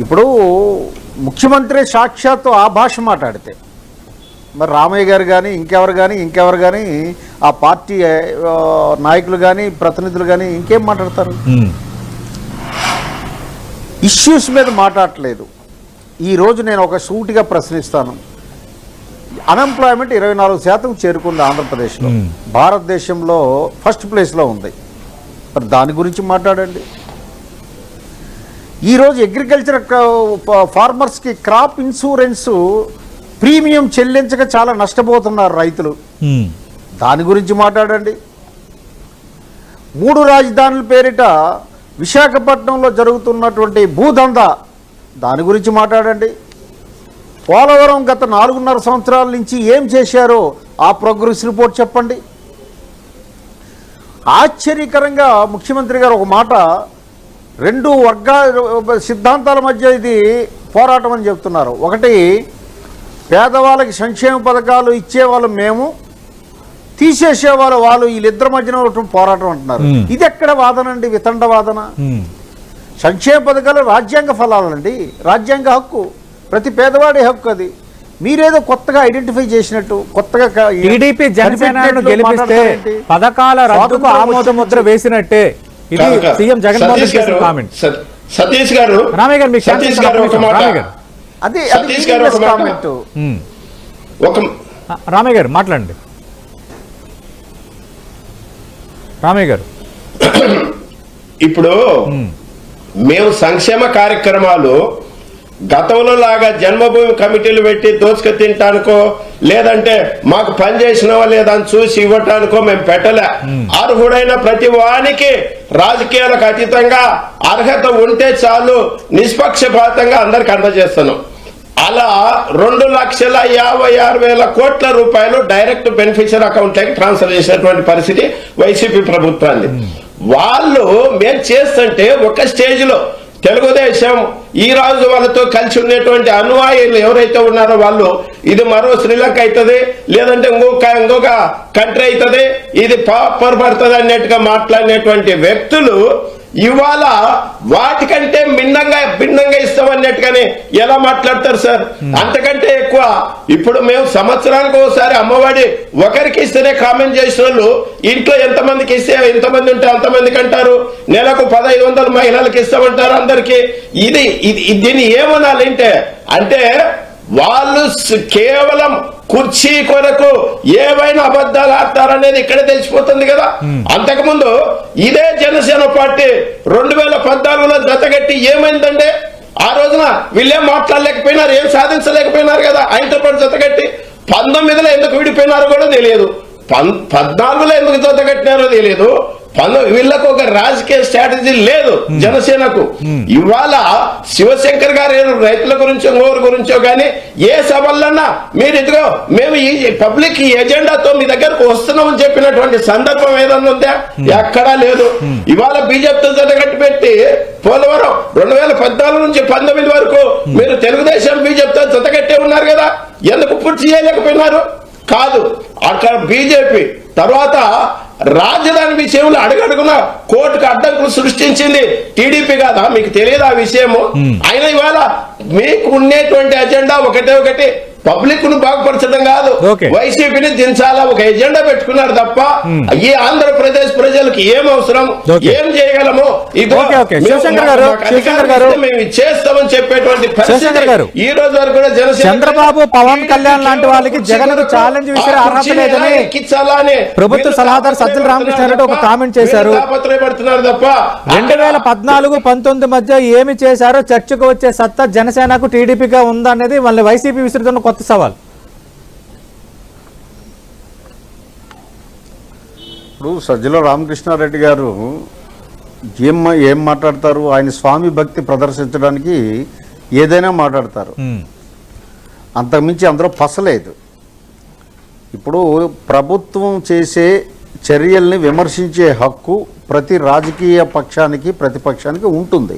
ఇప్పుడు ముఖ్యమంత్రి సాక్షాత్తు ఆ భాష మాట్లాడితే మరి రామయ్య గారు కానీ ఇంకెవరు కానీ ఆ పార్టీ నాయకులు కానీ ప్రతినిధులు కానీ ఇంకేం మాట్లాడతారు? ఇష్యూస్ మీద మాట్లాడట్లేదు. ఈరోజు నేను ఒక సూటిగా ప్రశ్నిస్తాను. అన్ఎంప్లాయ్మెంట్ 24% చేరుకుంది ఆంధ్రప్రదేశ్లో, భారతదేశంలో ఫస్ట్ ప్లేస్లో ఉంది. మరి దాని గురించి మాట్లాడండి. ఈరోజు అగ్రికల్చర్ ఫార్మర్స్కి క్రాప్ ఇన్సూరెన్స్ ప్రీమియం చెల్లించక చాలా నష్టపోతున్నారు రైతులు, దాని గురించి మాట్లాడండి. 3 రాజధానుల పేరిట విశాఖపట్నంలో జరుగుతున్నటువంటి భూదందా, దాని గురించి మాట్లాడండి. పోలవరం గత 4.5 సంవత్సరాల నుంచి ఏం చేశారో ఆ ప్రోగ్రెస్ రిపోర్ట్ చెప్పండి. ఆశ్చర్యకరంగా ముఖ్యమంత్రి గారు ఒక మాట, 2 వర్గాల సిద్ధాంతాల మధ్య ఇది పోరాటం అని చెప్తున్నారు. ఒకటి, పేదవాళ్ళకి సంక్షేమ పథకాలు ఇచ్చేవాళ్ళు మేము, తీసేసేవాళ్ళు వాళ్ళు, వీళ్ళిద్దరి మధ్యన పోరాటం అంటున్నారు. ఇది ఎక్కడ వాదన అండి? వితండ వాదన. సంక్షేమ పథకాలు రాజ్యాంగ ఫలాలండి, రాజ్యాంగ హక్కు, ప్రతి పేదవాడి హక్కు. అది మీరేదో కొత్తగా ఐడెంటిఫై చేసినట్టు, కొత్తగా టీడీపీ జనసేనను గెలిపిస్తే పథకాల రద్దుకు ఆమోద ముద్ర వేసినట్టే. ఇది సీఎం జగన్మోహన్ రెడ్డి చేసిన కామెంట్. సతీష్ గారు, రామయ్య గారు, సతీష్ గారు ఒక మాట, అది కామెంట్. రామయ్య గారు మాట్లాడండి. రామయ్య గారు, ఇప్పుడు మేము సంక్షేమ కార్యక్రమాలు గతంలో లాగా జన్మభూమి కమిటీలు పెట్టి దోచుకు తింటానికో, లేదంటే మాకు పని చేసినవా లేదా అని చూసి ఇవ్వటానికో మేము పెట్టలే. అర్హుడైన ప్రతి వానికి రాజకీయాలకు అతీతంగా అర్హత ఉంటే చాలు, నిష్పక్షపాతంగా అందరికి అందజేస్తున్నాం. అలా 2,56,000 కోట్ల రూపాయలు డైరెక్ట్ బెనిఫిషియరీ అకౌంట్లకి ట్రాన్స్ఫర్ చేసినటువంటి పరిస్థితి వైసీపీ ప్రభుత్వాన్ని. వాళ్ళు మేము చేస్తుంటే ఒక స్టేజ్ లో తెలుగుదేశం ఈ రాజు వాళ్ళతో కలిసి ఉండేటువంటి అనుయాయులు ఎవరైతే ఉన్నారో వాళ్ళు, ఇది మరో శ్రీలంక అవుతుంది, లేదంటే ఇంకొక కంట్రీ అవుతుంది, ఇది పొరపడుతుంది అన్నట్టుగా మాట్లాడినటువంటి వ్యక్తులు ఇవాళ వాటికంటే భిన్నంగా ఇస్తామన్నట్టుగానే ఎలా మాట్లాడతారు సార్? అంతకంటే ఎక్కువ ఇప్పుడు మేము సంవత్సరానికి ఒకసారి అమ్మఒడి ఒకరికి ఇస్తేనే కామెంట్ చేసిన వాళ్ళు ఇంట్లో ఎంతమందికి ఇస్తే ఎంతమంది ఉంటే అంతమందికి అంటారు. నెలకు 1500 మహిళలకు ఇస్తామంటారు అందరికి. దీన్ని ఏమనాలంటే అంటే వాళ్ళు కేవలం కుర్చీ కొరకు ఏవైనా అబద్ధాలు ఆడతారనేది ఇక్కడ తెలిసిపోతుంది కదా. అంతకుముందు ఇదే జనసేన పార్టీ 2014లో జతగట్టి ఏమైందంటే ఆ రోజున వీళ్ళేం మాట్లాడలేకపోయినారు, ఏం సాధించలేకపోయినారు కదా. ఆయనతో పాటు జతగట్టి 19లో ఎందుకు విడిపోయినారో కూడా తెలియదు, 14లో ఎందుకు జతగట్టినారో తెలియదు. వీళ్ళకు ఒక రాజకీయ స్ట్రాటజీ లేదు జనసేనకు. ఇవాళ శివశంకర్ గారు రైతుల గురించో ఓరు గురించో కానీ ఏ సభలన్నా మీరు ఇదిగో మేము ఈ పబ్లిక్ ఎజెండాతో మీ దగ్గరకు వస్తున్నామని చెప్పినటువంటి సందర్భం ఏదన్నా ఉందా? ఎక్కడా లేదు. ఇవాళ బీజేపీతో జతగట్టి పెట్టి పోలవరం 2014 నుంచి 19 వరకు మీరు తెలుగుదేశం బీజేపీతో జతగట్టే ఉన్నారు కదా, ఎందుకు పూర్తి చేయలేకపోయినారు? కాదు, అక్కడ బీజేపీ తర్వాత రాజధాని విషయంలో అడుగడుగున కోర్టుకు అడ్డంకులు సృష్టించింది టీడీపీ కాదా? మీకు తెలియదు ఆ విషయము? అయినా ఇవాళ మీకు ఉండేటువంటి ఎజెండా ఒకటి పబ్లిక్ ను బాగుపరచడం కాదు, వైసీపీని దించాలా ఒక ఎజెండా పెట్టుకున్నారు తప్ప ఈ ఆంధ్రప్రదేశ్ ప్రజలకు ఏం అవసరం, ఏం చేయగలము మేము చేస్తామని చెప్పేటువంటి పరిస్థితి ఈ రోజు వరకు కూడా చంద్రబాబు పవన్ కళ్యాణ్ లాంటి వాళ్ళకి జగన్ ఛాలెంజ్ విసిరే అర్హత లేదని ప్రభుత్వ సలహాదారు సజ్జల రామకృష్ణారెడ్డి ఒక కామెంట్ చేశారు. తాపత్రయపడుతున్నారు తప్ప 2014-19 మధ్య ఏమి చేశారో చర్చకు వచ్చే సత్తా జనసేనకు టీడీపీగా ఉందనేది వాళ్ళ వైసీపీ విస్తృతున్న కొత్త సవాల్. ఇప్పుడు సజ్జల రామకృష్ణారెడ్డి గారు ఏం మాట్లాడతారు? ఆయన స్వామి భక్తి ప్రదర్శించడానికి ఏదైనా మాట్లాడతారు, అంతకుమించి అందరూ పసలేదు. ఇప్పుడు ప్రభుత్వం చేసే చర్యల్ని విమర్శించే హక్కు ప్రతి రాజకీయ పక్షానికి ప్రతిపక్షానికి ఉంటుంది.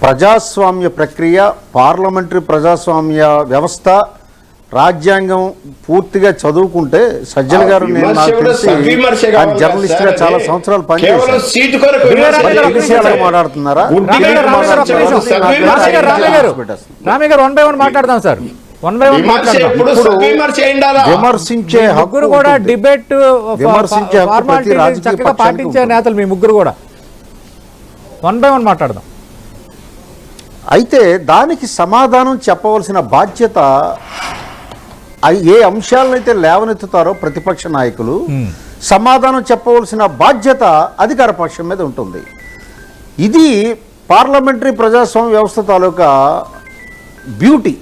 ప్రజాస్వామ్య ప్రక్రియ, పార్లమెంటరీ ప్రజాస్వామ్య వ్యవస్థ, రాజ్యాంగం పూర్తిగా చదువుకుంటే సజ్జల గారు జర్నలిస్ట్ గా చాలా సంవత్సరాలు పనిచేశారు. మాట్లాడుతున్నారా? రామయ్య గారు 1 by 1 మాట్లాడదాం సార్. 1 by 1 విమర్శించే ముగ్గురు కూడా డిబేట్ చక్కగా పాటించే నేతలు మీ ముగ్గురు కూడా. 1 by 1 మాట్లాడదాం. అయితే దానికి సమాధానం చెప్పవలసిన బాధ్యత ఏ అంశాలనైతే లేవనెత్తుతారో ప్రతిపక్ష నాయకులు సమాధానం చెప్పవలసిన బాధ్యత అధికార పక్షం మీద ఉంటుంది. ఇది పార్లమెంటరీ ప్రజాస్వామ్య వ్యవస్థ తాలూకా బ్యూటీ.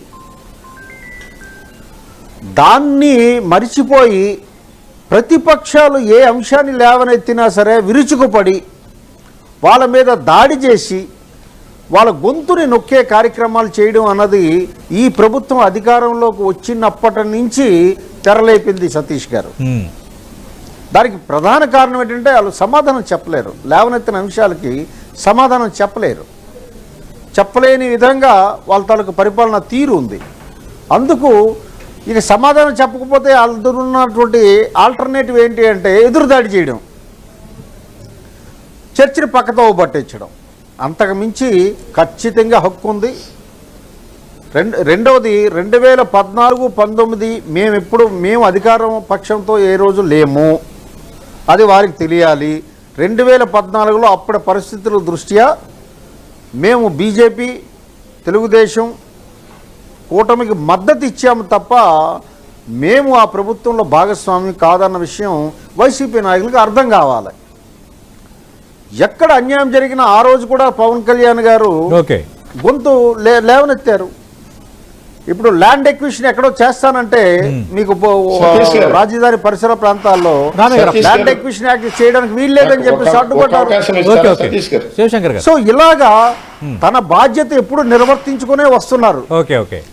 దాన్ని మరిచిపోయి ప్రతిపక్షాలు ఏ అంశాన్ని లేవనెత్తినా సరే విరుచుకుపడి వాళ్ళ మీద దాడి చేసి వాళ్ళ గొంతుని నొక్కే కార్యక్రమాలు చేయడం అన్నది ఈ ప్రభుత్వం అధికారంలోకి వచ్చినప్పటి నుంచి తెరలేపింది సతీష్ గారు. దానికి ప్రధాన కారణం ఏంటంటే వాళ్ళు సమాధానం చెప్పలేరు, లేవనెత్తిన అంశాలకి సమాధానం చెప్పలేని విధంగా వాళ్ళ తాలూకు పరిపాలన తీరు ఉంది. అందుకు ఇక సమాధానం చెప్పకపోతే వాళ్ళున్నటువంటి ఆల్టర్నేటివ్ ఏంటి అంటే ఎదురుదాడి చేయడం, చర్చని పక్కతో పట్టించడం. అంతకు మించి ఖచ్చితంగా హక్కు ఉంది. రెండవది 2014-19 మేము అధికారం పక్షంతో ఏ రోజు లేము, అది వారికి తెలియాలి. 2014లో అప్పటి పరిస్థితుల దృష్ట్యా మేము బీజేపీ తెలుగుదేశం కూటమికి మద్దతు ఇచ్చాము తప్ప మేము ఆ ప్రభుత్వంలో భాగస్వామి కాదన్న విషయం వైసీపీ నాయకులకు అర్థం కావాలి. ఎక్కడ అన్యాయం జరిగినా ఆ రోజు కూడా పవన్ కళ్యాణ్ గారు గొంతు లేవనెత్తారు. ఇప్పుడు ల్యాండ్ ఎక్విజిషన్ ఎక్కడో చేస్తానంటే మీకు రాజధాని పరిసర ప్రాంతాల్లో ల్యాండ్ ఎక్విజిషన్ యాక్ట్ చేయడానికి వీలు లేదని చెప్పి అడ్డుపడ్డారు. సో ఇలాగా తన బాధ్యత ఎప్పుడు నిర్వర్తించుకునే వస్తున్నారు.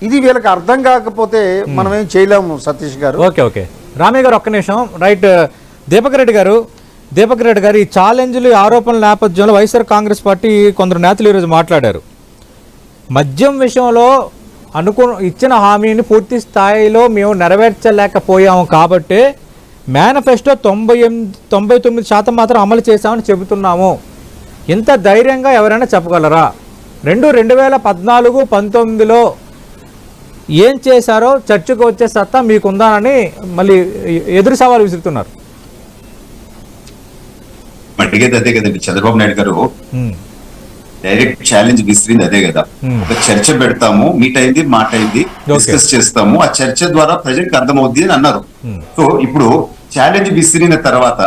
ఇది వీళ్ళకి అర్థం కాకపోతే మనం ఏం చేయలేము. సతీష్ గారు రామయ్య గారు ఒక్క నిమిషం. రైట్. దీపక్ రెడ్డి గారు ఈ ఛాలెంజ్లు ఆరోపణల నేపథ్యంలో వైఎస్ఆర్ కాంగ్రెస్ పార్టీ కొందరు నేతలు ఈరోజు మాట్లాడారు. మద్యం విషయంలో ఇచ్చిన హామీని పూర్తి స్థాయిలో మేము నెరవేర్చలేకపోయాము కాబట్టి మేనిఫెస్టో 99% మాత్రం అమలు చేశామని చెబుతున్నాము. ఇంత ధైర్యంగా ఎవరైనా చెప్పగలరా? 2014-19లో ఏం చేశారో చర్చకు వచ్చే సత్తా మీకుందానని మళ్ళీ ఎదురు సవాలు విసురుతున్నారు. అడిగేది అదే కదండి. చంద్రబాబు నాయుడు గారు డైరెక్ట్ ఛాలెంజ్ విసిరింది అదే కదా. ఒక చర్చ పెడతాము, మీట్ అయింది, మాట అయింది, డిస్కస్ చేస్తాము, ఆ చర్చ ద్వారా ప్రజలకు అర్థమవుద్ది అని అన్నారు. సో ఇప్పుడు ఛాలెంజ్ విసిరిన తర్వాత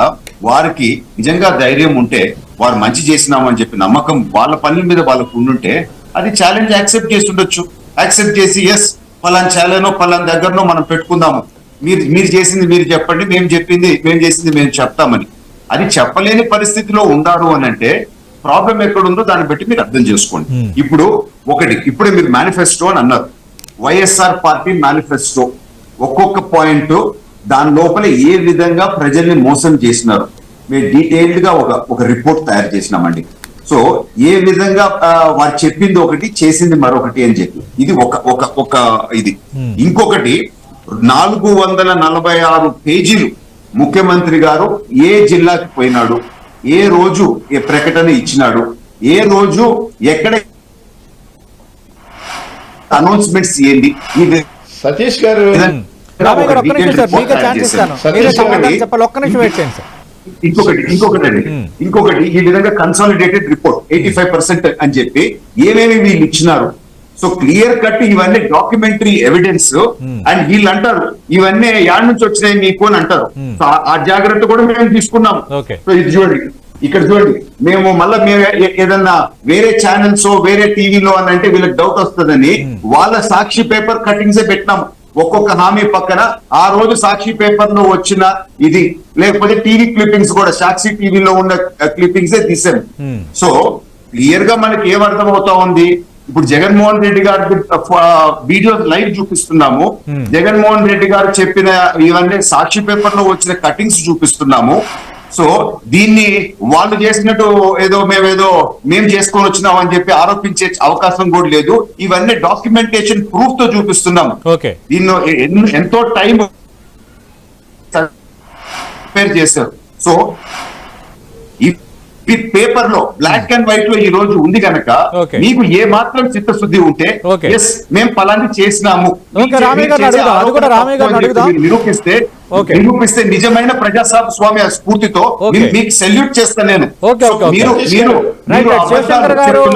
వారికి నిజంగా ధైర్యం ఉంటే, వారు మంచి చేసినాము అని చెప్పి నమ్మకం వాళ్ళ పనుల మీద వాళ్ళకు ఉండుంటే అది ఛాలెంజ్ యాక్సెప్ట్ చేసి ఉండొచ్చు. యాక్సెప్ట్ చేసి ఎస్ పలాన్ ఛాలెంజ్ పలాన్ దగ్గరనో మనం పెట్టుకుందాము, మీరు చేసింది మీరు చెప్పండి, మేము చేసింది మేము చెప్తామని. అది చెప్పలేని పరిస్థితిలో ఉన్నారు అని అంటే ప్రాబ్లం ఎక్కడుందో దాన్ని బట్టి మీరు అర్థం చేసుకోండి. ఇప్పుడు ఇప్పుడే మీరు మేనిఫెస్టో అని అన్నారు. వైఎస్ఆర్ పార్టీ మేనిఫెస్టో ఒక్కొక్క పాయింట్ దాని లోపల ఏ విధంగా ప్రజల్ని మోసం చేసినారు మేము డీటెయిల్డ్ గా ఒక రిపోర్ట్ తయారు చేసినామండి. సో ఏ విధంగా వారు చెప్పింది ఒకటి, చేసింది మరొకటి అని చెప్పి ఇది ఒక ఇది. ఇంకొకటి 446 పేజీలు ముఖ్యమంత్రి గారు ఏ జిల్లాకి పోయినాడు, ఏ రోజు ఏ ప్రకటన ఇచ్చినాడు, ఏ రోజు ఎక్కడ అనౌన్స్మెంట్స్ ఏంది, సతీష్ గారు ఇంకొకటి ఈ విధంగా కన్సాలిడేటెడ్ రిపోర్ట్ 85% అని చెప్పి ఏమేమి వీళ్ళు ఇచ్చినారు. సో క్లియర్ కట్ ఇవన్నీ డాక్యుమెంటరీ ఎవిడెన్స్. అండ్ వీళ్ళు అంటారు ఇవన్నీ యాడ్ నుంచి వచ్చినాయి మీకు అని అంటారు. సో ఆ జాగ్రత్త కూడా మేము తీసుకున్నాం. సో ఇది చూడండి, ఇక్కడ చూడండి, మేము ఏదన్నా వేరే ఛానల్స్ వేరే టీవీలో అని అంటే వీళ్ళకి డౌట్ వస్తుందని వాళ్ళ సాక్షి పేపర్ కటింగ్స్ పెట్టినాము. ఒక్కొక్క హామీ పక్కన ఆ రోజు సాక్షి పేపర్ లో వచ్చిన ఇది, లేకపోతే టీవీ క్లిప్పింగ్స్ కూడా సాక్షి టీవీలో ఉన్న క్లిప్పింగ్స్ తీసాము. సో క్లియర్ గా మనకి ఏమర్థం అవుతా ఉంది, ఇప్పుడు జగన్మోహన్ రెడ్డి గారి వీడియో లైవ్ చూపిస్తున్నాము, జగన్మోహన్ రెడ్డి గారు చెప్పిన ఇవన్నీ సాక్షి పేపర్ లో వచ్చిన కటింగ్స్ చూపిస్తున్నాము. సో దీన్ని వాళ్ళు చేసినట్టు మేము చేసుకొని వచ్చినాం అని చెప్పి ఆరోపించే అవకాశం కూడా లేదు. ఇవన్నీ డాక్యుమెంటేషన్ ప్రూఫ్ తో చూపిస్తున్నాం. దీన్ని ఎంతో టైం ప్రిపేర్ చేశారు. సో ఈ పేపర్ లో బ్లాక్ అండ్ వైట్ లో ఈ రోజు ఉంది కనుక మీకు ఏ మాత్రం చిత్తశుద్ధి ఉంటే ఎస్ మేము పలాన్ని చేసినాము నిరూపిస్తే నిజమైన ప్రజాస్వామ్య స్ఫూర్తితో మీకు సెల్యూట్ చేస్తాను నేను.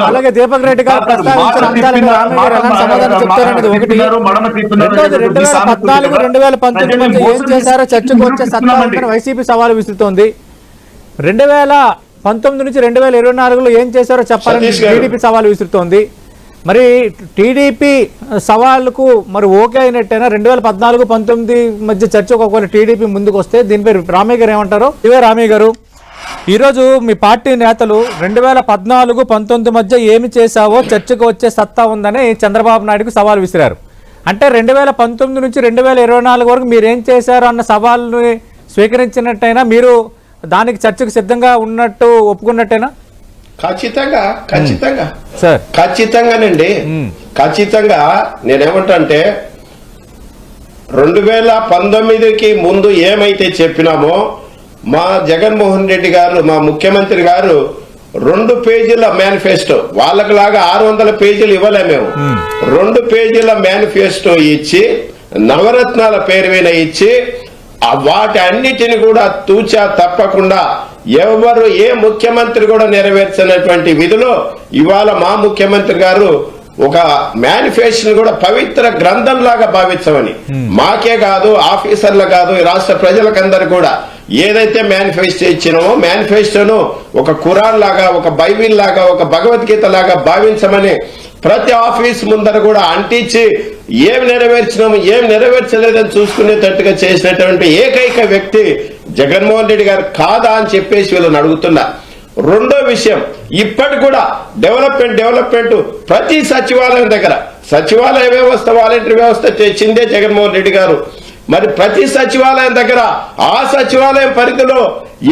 అలాగే దీపక్ రెడ్డి గారు ప్రస్తావించిన అంశాలకు రామయ్య గారు సమాధానం చెప్తారనేది ఒకటి. 2014-2019 మధ్య ఏం చేశారో చర్చకు వచ్చే సత్తా ఉందని వైసీపీ సవాలు విసురుతోంది. 2019 నుంచి 2024లో ఏం చేశారో చెప్పాలని టీడీపీ సవాలు విసురుతోంది. మరి టీడీపీ సవాళ్ళకు మరి ఓకే అయినట్టేనా? 2014-19 మధ్య చర్చకు ఒకవేళ టీడీపీ ముందుకు వస్తే దీనిపై రామయ్య గారు ఏమంటారు? ఇవే రామయ్య గారు, ఈరోజు మీ పార్టీ నేతలు 2014-19 మధ్య ఏమి చేశావో చర్చకు వచ్చే సత్తా ఉందని చంద్రబాబు నాయుడుకు సవాల్ విసిరారు. అంటే 2019 నుంచి 2024 వరకు మీరేం చేశారు అన్న సవాల్ని స్వీకరించినట్టయినా, మీరు దానికి చర్చకు సిద్ధంగా ఉన్నట్టు ఒప్పుకున్నట్టేనా? ఖచ్చితంగా సార్, ఖచ్చితంగానండి. ఖచ్చితంగా నేనేమంటా అంటే 2019కి ముందు ఏమైతే చెప్పినామో మా జగన్మోహన్ రెడ్డి గారు, మా ముఖ్యమంత్రి గారు 2 పేజీల మేనిఫెస్టో, వాళ్ళకి లాగా 600 పేజీలు ఇవ్వలే మేము. 2 పేజీల మేనిఫెస్టో ఇచ్చి, నవరత్నాల పేరు మీద ఇచ్చి, వాటి అన్నిటిని కూడా తూచా తప్పకుండా ఎవరు ఏ ముఖ్యమంత్రి కూడా నెరవేర్చినటువంటి విధిలో ఇవాళ మా ముఖ్యమంత్రి గారు ఒక మేనిఫెస్టోని కూడా పవిత్ర గ్రంథంలాగా భావించమని, మాకే కాదు, ఆఫీసర్లు కాదు, ఈ రాష్ట్ర ప్రజలకందరూ కూడా ఏదైతే మేనిఫెస్టో ఇచ్చినామో మేనిఫెస్టోను ఒక ఖురాన్ లాగా, ఒక బైబిల్ లాగా, ఒక భగవద్గీత లాగా భావించమని ప్రతి ఆఫీస్ ముందర కూడా అంటించి ఏం నెరవేర్చినాము ఏం నెరవేర్చలేదని చూసుకునేటట్టుగా చేసినటువంటి ఏకైక వ్యక్తి జగన్మోహన్ రెడ్డి గారు కాదా అని చెప్పేసి వీళ్ళని అడుగుతున్నా. రెండో విషయం, ఇప్పటి కూడా డెవలప్మెంట్ ప్రతి సచివాలయం దగ్గర, సచివాలయ వ్యవస్థ వాలంటీర్ వ్యవస్థ తెచ్చిందే జగన్మోహన్ రెడ్డి గారు. మరి ప్రతి సచివాలయం దగ్గర ఆ సచివాలయం పరిధిలో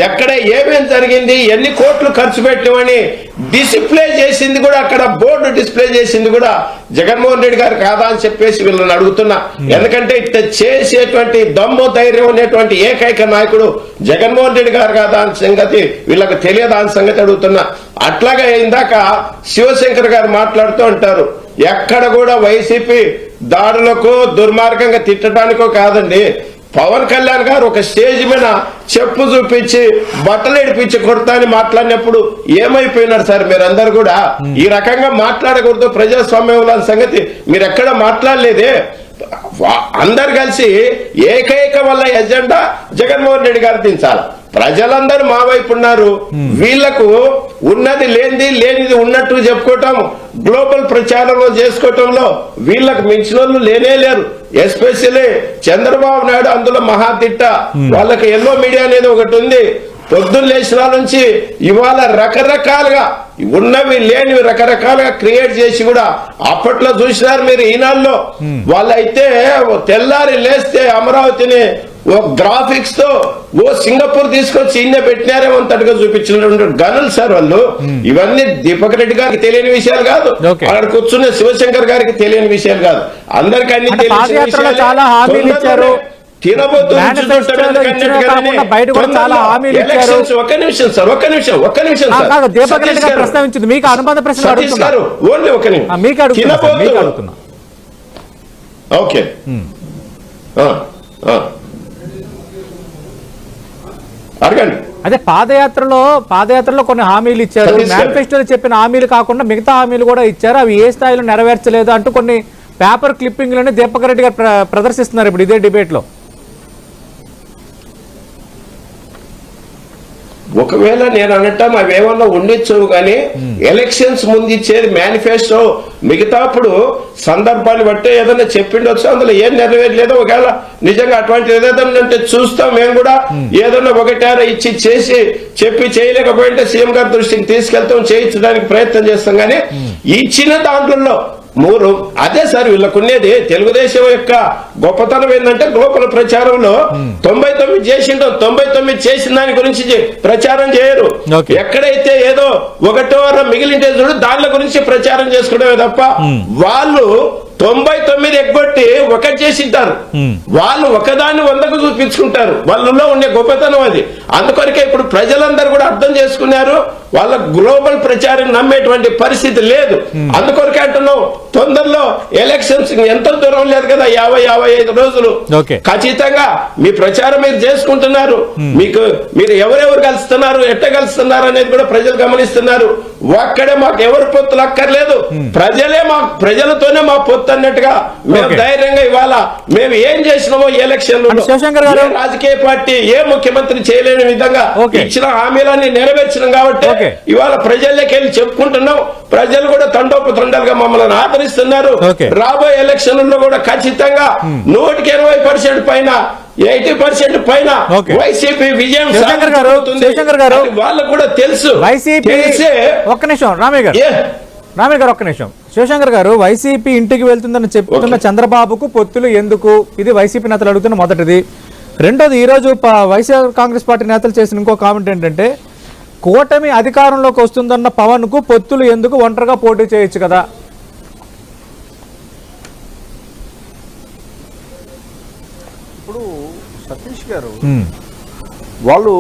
ఎక్కడ ఏమేం జరిగింది, ఎన్ని కోట్లు ఖర్చు పెట్టామని డిస్ప్లే చేసింది కూడా, అక్కడ బోర్డు డిస్ప్లే చేసింది కూడా జగన్మోహన్ రెడ్డి గారు కాదా అని చెప్పేసి వీళ్ళని అడుగుతున్నా. ఎందుకంటే ఇట్లా చేసేటువంటి దమ్ము ధైర్యం అనేటువంటి ఏకైక నాయకుడు జగన్మోహన్ రెడ్డి గారు కాదా అని సంగతి వీళ్ళకి తెలియదా అని సంగతి అడుగుతున్నా. అట్లాగే ఇందాక శివశంకర్ గారు మాట్లాడుతూ అంటారు, ఎక్కడ కూడా వైసీపీ దాడులకు దుర్మార్గంగా తిట్టడానికో కాదండి, పవన్ కళ్యాణ్ గారు ఒక స్టేజ్ మీద చెప్పు చూపించి బట్టలు ఏడిపించి కొడతా అని మాట్లాడినప్పుడు ఏమైపోయినారు సార్ మీరందరూ కూడా? ఈ రకంగా మాట్లాడకూడదు ప్రజాస్వామ్యంలో సంగతి మీరు ఎక్కడ మాట్లాడలేదే. అందరు కలిసి ఏకైక వల్ల ఎజెండా జగన్మోహన్ రెడ్డి గారు దించాలి. ప్రజలందరూ మా వైపు ఉన్నారు. వీళ్లకు ఉన్నది లేనిది ఉన్నట్టు చెప్పుకోవటం, గ్లోబల్ ప్రచారంలో చేసుకోవటంలో వీళ్ళకు మించిన వాళ్ళు లేనే లేరు. ఎస్పెషల్లీ చంద్రబాబు నాయుడు అందులో మహాతిట్ట. వాళ్ళకి ఎల్లో మీడియా అనేది ఒకటి ఉంది. పొద్దున్న లేచిన నుంచి ఇవాళ రకరకాలుగా ఉన్నవి లేనివి రకరకాలుగా క్రియేట్ చేసి కూడా అప్పట్లో చూసినారు మీరు ఈనాడులో. వాళ్ళైతే తెల్లారి లేస్తే అమరావతిని ఓ గ్రాఫిక్స్ తో ఓ సింగపూర్ తీసుకొచ్చి ఇన్నే పెట్టినారేమో అంతటిగా చూపించినటువంటి గనులు సార్ వాళ్ళు. ఇవన్నీ దీపక్ రెడ్డి గారికి తెలియని విషయాలు కాదు, అక్కడ కూర్చున్న శివశంకర్ గారికి తెలియని విషయాలు కాదు, అందరికి అన్ని తెలిసిన విషయాలు. ప్రశ్నించింది మీకు అనుబంధ ప్రశ్న ఓన్లీ ఒక నిమిషం. ఓకే అడగండి. అదే పాదయాత్రలో కొన్ని హామీలు ఇచ్చారు, మేనిఫెస్టోలో చెప్పిన హామీలు కాకుండా మిగతా హామీలు కూడా ఇచ్చారు, అవి ఏ స్థాయిలో నెరవేర్చలేదు అంటూ కొన్ని పేపర్ క్లిప్పింగ్లని దీపక్ రెడ్డి గారు ప్రదర్శిస్తున్నారు ఇప్పుడు ఇదే డిబేట్ లో. ఒకవేళ నేను అనటం అవి ఏమన్నా ఉండొచ్చు, కానీ ఎలక్షన్స్ ముందు ఇచ్చేది మేనిఫెస్టో. మిగతాప్పుడు సందర్భాన్ని బట్టి ఏదైనా చెప్పిండొచ్చు, అందులో ఏం నెరవేరలేదో. ఒకవేళ నిజంగా అటువంటి ఏదైనా అంటే చూస్తాం మేము కూడా. ఏదైనా ఒకటారా ఇచ్చి చేసి చెప్పి చేయలేకపోయింటే సీఎం గారి దృష్టికి తీసుకెళ్తాం, చేయించడానికి ప్రయత్నం చేస్తాం. కానీ ఇచ్చిన దాంట్లో మూడు అదే సార్ వీళ్ళకున్నది. తెలుగుదేశం యొక్క గొప్పతనం ఏంటంటే గ్లోబల్ ప్రచారంలో 99 చేసిండో 99 చేసిన దాని గురించి ప్రచారం చేయరు. ఎక్కడైతే ఏదో ఒకటో మిగిలింటే చూడు దానిల గురించి ప్రచారం చేసుకోవడమే తప్ప వాళ్ళు 99 ఎగ్గొట్టి ఒకటి చేసింటారు. వాళ్ళు ఒకదాన్ని 100కు చూపించుకుంటారు. వాళ్ళలో ఉండే గొప్పతనం అది. అందుకొరకే ఇప్పుడు ప్రజలందరూ కూడా అర్థం చేసుకున్నారు, వాళ్ళ గ్లోబల్ ప్రచారం నమ్మేటువంటి పరిస్థితి లేదు. అందుకొరకే అంటున్నాం తొందరలో ఎలక్షన్స్ ఎంత దూరం లేదు కదా, 50-55 రోజులు ఖచ్చితంగా మీ ప్రచారం మీరు చేసుకుంటున్నారు. మీరు ఎవరెవరు కలుస్తున్నారు, ఎట్ట కలుస్తున్నారు అనేది కూడా ప్రజలు గమనిస్తున్నారు. ఒక్కడే మాకు ఎవరు పొత్తులు అక్కర్లేదు, ప్రజలతోనే మా పొత్తు అన్నట్టుగా మేము ధైర్యంగా ఇవాళ మేము ఏం చేసినామో ఎలక్షన్ రాజకీయ పార్టీ ఏ ముఖ్యమంత్రి చేయలేని విధంగా ఇచ్చిన హామీలన్నీ నెరవేర్చినాం కాబట్టి ఇవాళ ప్రజల్లోకి వెళ్ళి చెప్పుకుంటున్నాం. ప్రజలు కూడా తండోపతండాలుగా మమ్మల్ని ఆదరిస్తున్నారు. రాబోయే ఎలక్షన్లలో కూడా ఖచ్చితంగా 120% పైన 80% పైన వైసీపీ విజయం సాధిస్తుంది. వాళ్ళకు కూడా తెలుసు. ఒక్క నిమిషం రామయ్య గారు ఒక్క నిమిషం. శివశంకర్ గారు, వైసీపీ ఇంటికి వెళ్తుందని చెప్తున్న చంద్రబాబుకు పొత్తులు ఎందుకు? ఇది వైసీపీ నేతలు అడుగుతున్న మొదటిది. రెండోది, ఈరోజు వైఎస్ఆర్ కాంగ్రెస్ పార్టీ నేతలు చేసిన ఇంకో కామెంట్ ఏంటంటే, కూటమి అధికారంలోకి వస్తుందన్న పవన్ కు పొత్తులు ఎందుకు, ఒంటరిగా పోటీ చేయొచ్చు కదా. ఇప్పుడు సతీష్ గారు వాళ్ళు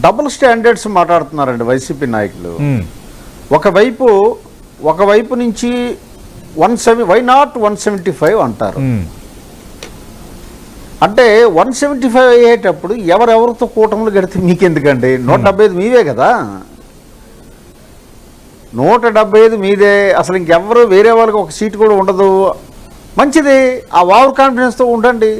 డబుల్ స్టాండర్డ్స్ మాట్లాడుతున్నారండి వైసీపీ నాయకులు. ఒకవైపు నుంచి 170 వై నాట్ 175 అంటారు. అంటే 175 అయ్యేటప్పుడు ఎవరెవరితో కూటములు గడితే మీకెందుకండి? 175 మీవే కదా, 175 మీదే. అసలు ఇంకెవరు వేరే వాళ్ళకి ఒక సీట్ కూడా ఉండదు. మంచిది, ఆ ఓవర్ కాన్ఫిడెన్స్తో ఉండండి.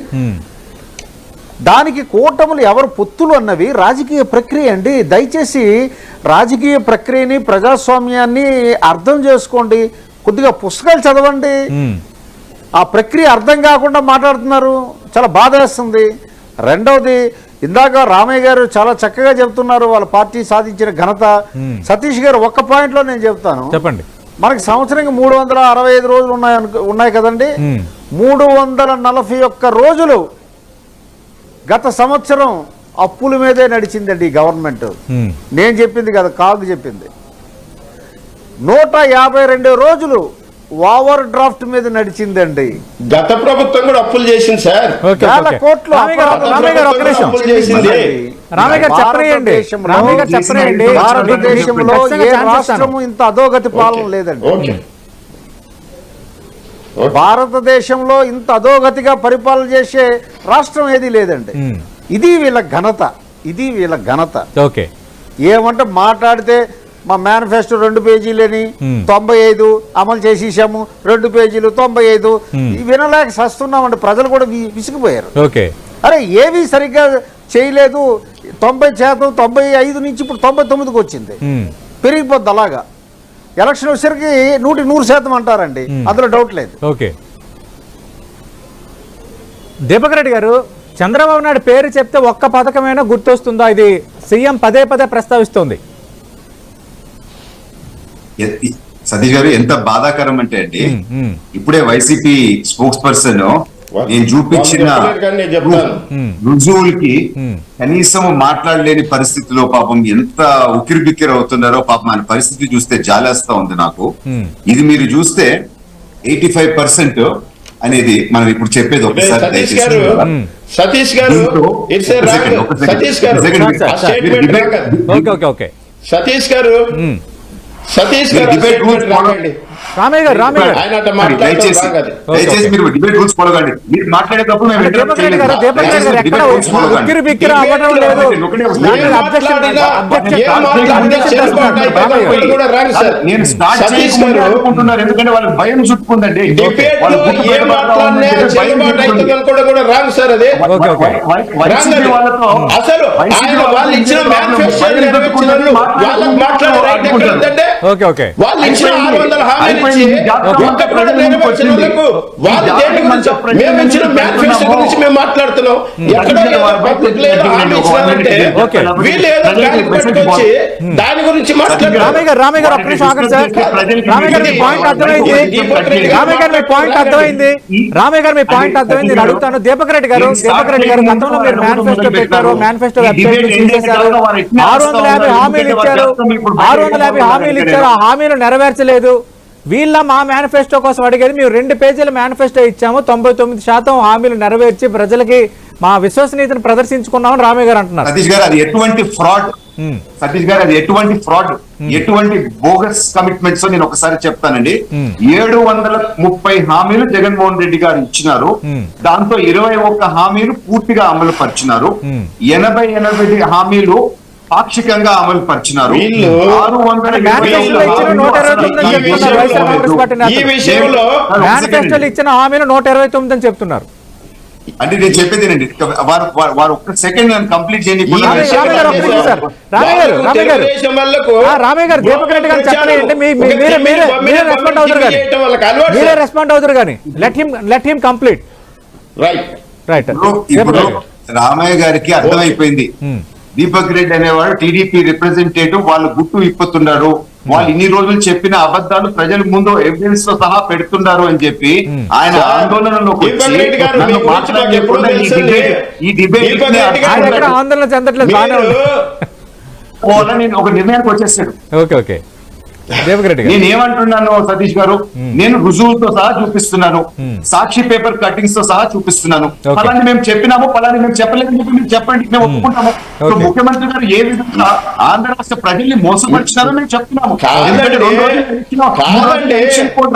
దానికి కూటములు ఎవరు పొత్తులు అన్నవి రాజకీయ ప్రక్రియ అండి. దయచేసి రాజకీయ ప్రక్రియని, ప్రజాస్వామ్యాన్ని అర్థం చేసుకోండి. కొద్దిగా పుస్తకాలు చదవండి. ఆ ప్రక్రియ అర్థం కాకుండా మాట్లాడుతున్నారు, చాలా బాధ వేస్తుంది. రెండవది, ఇందాక రామయ్య గారు చాలా చక్కగా చెప్తున్నారు వాళ్ళ పార్టీ సాధించిన ఘనత. సతీష్ గారు ఒక్క పాయింట్లో నేను చెప్తాను. చెప్పండి. మనకి సంవత్సరానికి 365 రోజులు ఉన్నాయి కదండి. 341 రోజులు గత సంవత్సరం అప్పుల మీదే నడిచిందండి ఈ గవర్నమెంట్. నేను చెప్పింది కదా, కాగు చెప్పింది. 152 రోజులు ఓవర్ డ్రాఫ్ట్ మీద నడిచిందండి. గత ప్రభుత్వం కూడా అప్పులు చేసింది సార్. వేల కోట్లు భారతదేశంలో ఏ రాష్ట్రము ఇంత అధోగతి పాలన లేదండి. భారతదేశంలో ఇంత అధోగతిగా పరిపాలన చేసే రాష్ట్రం ఏది లేదండి. ఇది వీళ్ళ ఘనత, ఇది వీళ్ళ ఘనత. ఓకే, ఏమంటే మాట్లాడితే మా మేనిఫెస్టో 2 పేజీలని 95 అమలు చేసేసాము, 2 పేజీలు 95 వినలేక సస్తున్నామండి. ప్రజలు కూడా విసిగిపోయారు. ఓకే, అరే ఏవి సరిగ్గా చేయలేదు. 90% 95 నుంచి ఇప్పుడు 99కి వచ్చింది, పెరిగిపోద్ది అలాగా. ఎలక్షన్ వచ్చేసరికి 100% అంటారండి, అందులో డౌట్ లేదు. ఓకే, దీపక్ రెడ్డి గారు, చంద్రబాబు నాయుడు పేరు చెప్తే ఒక్క పథకమైనా గుర్తొస్తుందా? ఇది సీఎం పదే పదే ప్రస్తావిస్తోంది. సతీష్ గారు, ఎంత బాధాకరం అంటే అండి, ఇప్పుడే వైసీపీ స్పోక్స్ పర్సన్ నేను చూపించిన రుజువులకి కనీసం మాట్లాడలేని పరిస్థితిలో పాపం ఎంత ఉక్కిరిబిక్కిరి అవుతున్నారో పాపం ఆయన పరిస్థితి చూస్తే జాలేస్తా ఉంది నాకు. ఇది మీరు చూస్తే 85% అనేది మనం ఇప్పుడు చెప్పేది. ఒకసారి సతీష్ గారు సతీష్ గారు దయచేసి మీరు డిబేట్ రూల్స్ ఫాలో కండి. మీరు మాట్లాడేటప్పుడు నేను స్టార్ట్ చేసుకుంటున్నారు, ఎందుకంటే వాళ్ళకి భయం చుట్టుకుందండి. మేము మాట్లాడుతున్నాం. దాని గురించి అడుగుతాను. దీపక్ రెడ్డి గారు, గతంలో మీరు మేనిఫెస్టో పెట్టారు, మేనిఫెస్టో వెబ్సైట్ తీసేశారు, 650 హామీలు ఇచ్చారు, 650 హామీలు ఇచ్చారు, ఆ హామీలు నెరవేర్చలేదు. వీళ్ళ మా మేనిఫెస్టో కోసం అడిగేది మేము 2 పేజీల మేనిఫెస్టో ఇచ్చాము, 99% హామీలు నెరవేర్చి ప్రజలకి మా విశ్వసనీయతను ప్రదర్శించుకున్నామని రామయ్య గారు అంటున్నారు. సతీష్ గారు, అది ఎటువంటి ఫ్రాడ్, సతీష్ గారు, అది ఎటువంటి ఫ్రాడ్, ఎటువంటి బోగస్ కమిట్మెంట్స్ నేను ఒకసారి చెప్తానండి. 730 హామీలు జగన్మోహన్ రెడ్డి గారు ఇచ్చినారు. దాంతో 21 హామీలు పూర్తిగా అమలు పరిచినారు. 80 హామీలు పాక్షికంగా అమలు పరిచినారు. మేనిఫెస్టోలు ఇచ్చిన హామీలు 129 అని చెప్తున్నారు. అంటే నేను చెప్పేదేనండి, వారు ఒక్క సెకండ్ నేను కంప్లీట్ చేయండి. రామయ్య గారు, దీపక్ రెడ్డి గారు చెప్పండి, మీరే రెస్పాండ్ అవుతారు కానీ లెట్ హిమ్ కంప్లీట్. రైట్. ఇప్పుడు రామయ్య గారికి అర్థమైపోయింది, దీపక్ రెడ్డి అనేవాడు టీడీపీ రిప్రజెంటేటివ్, వాళ్ళు గుట్టు ఇప్పుతున్నారు, వాళ్ళు ఇన్ని రోజులు చెప్పిన అబద్ధాలు ప్రజల ముందు ఎవిడెన్స్ తో సహా పెడుతున్నారు అని చెప్పి ఆయన ఆందోళనలోకి ఈ డిబేట్ ఆందోళన చెందట్లేదు, నేను ఒక నిర్ణయానికి వచ్చేసాడు. ఓకే ఓకే, నేను ఏమంటున్నాను సతీష్ గారు, నేను రుజువులతో సహా చూపిస్తున్నాను, సాక్షి పేపర్ కట్టింగ్స్ తో సహా చూపిస్తున్నాను. పలాని మేము చెప్పినాము, పలాని మేము చెప్పలేదని చెప్పి మీరు చెప్పండి, మేము ఒప్పుకుంటాము. ముఖ్యమంత్రి గారు ఏ విధంగా ఆంధ్ర రాష్ట్ర ప్రజల్ని మోసపరిచినారో మేము చెప్తున్నాము.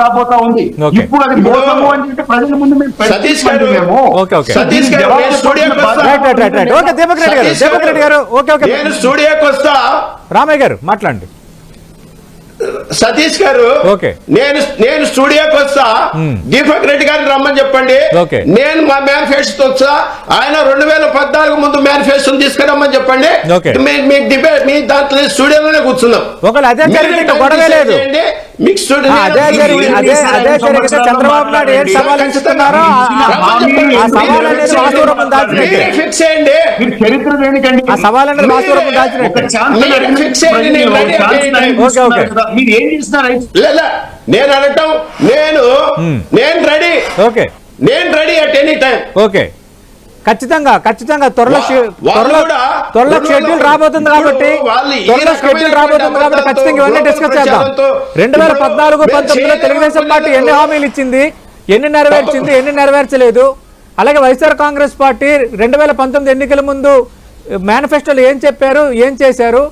రాబోతా ఉంది, ఇప్పుడు అది మోసము అని చెప్పి ప్రజల ముందు మేము రామయ్య గారు మాట్లాడండి. సతీష్ గారు, నేను స్టూడియోకి వస్తా, దీపక్ రెడ్డి గారిని రమ్మని చెప్పండి. నేను మా మేనిఫెస్టో వచ్చా, ఆయన 2014 ముందు మేనిఫెస్టో తీసుకురమ్మని చెప్పండి. మీ డిబేట్ మీ దాంట్లో స్టూడియోలోనే కూర్చున్నాం. చంద్రబాబు నాయుడు ఏం సవాల్ ఇస్తున్నారో ఫిక్స్ చేయండి. ఆ సవాల్ అనేది వాస్తవ రూపం దాల్చినట్టు. మీరు ఏం చేస్తున్నారు? లేదా నేను అనటం నేను రెడీ. ఓకే, నేను ready at any time. Okay, ఖచ్చితంగా త్వరలో త్వరలో షెడ్యూల్ రాబోతుంది కాబట్టి ఖచ్చితంగా ఇవన్నీ డిస్కస్ చేద్దాం. 2014-19లో తెలుగుదేశం పార్టీ ఎన్ని హామీలు ఇచ్చింది, ఎన్ని నెరవేర్చింది, ఎన్ని నెరవేర్చలేదు, అలాగే వైఎస్ఆర్ కాంగ్రెస్ పార్టీ 2019 ఎన్నికల ముందు మేనిఫెస్టోలో ఏం చెప్పారు, ఏం చేశారు,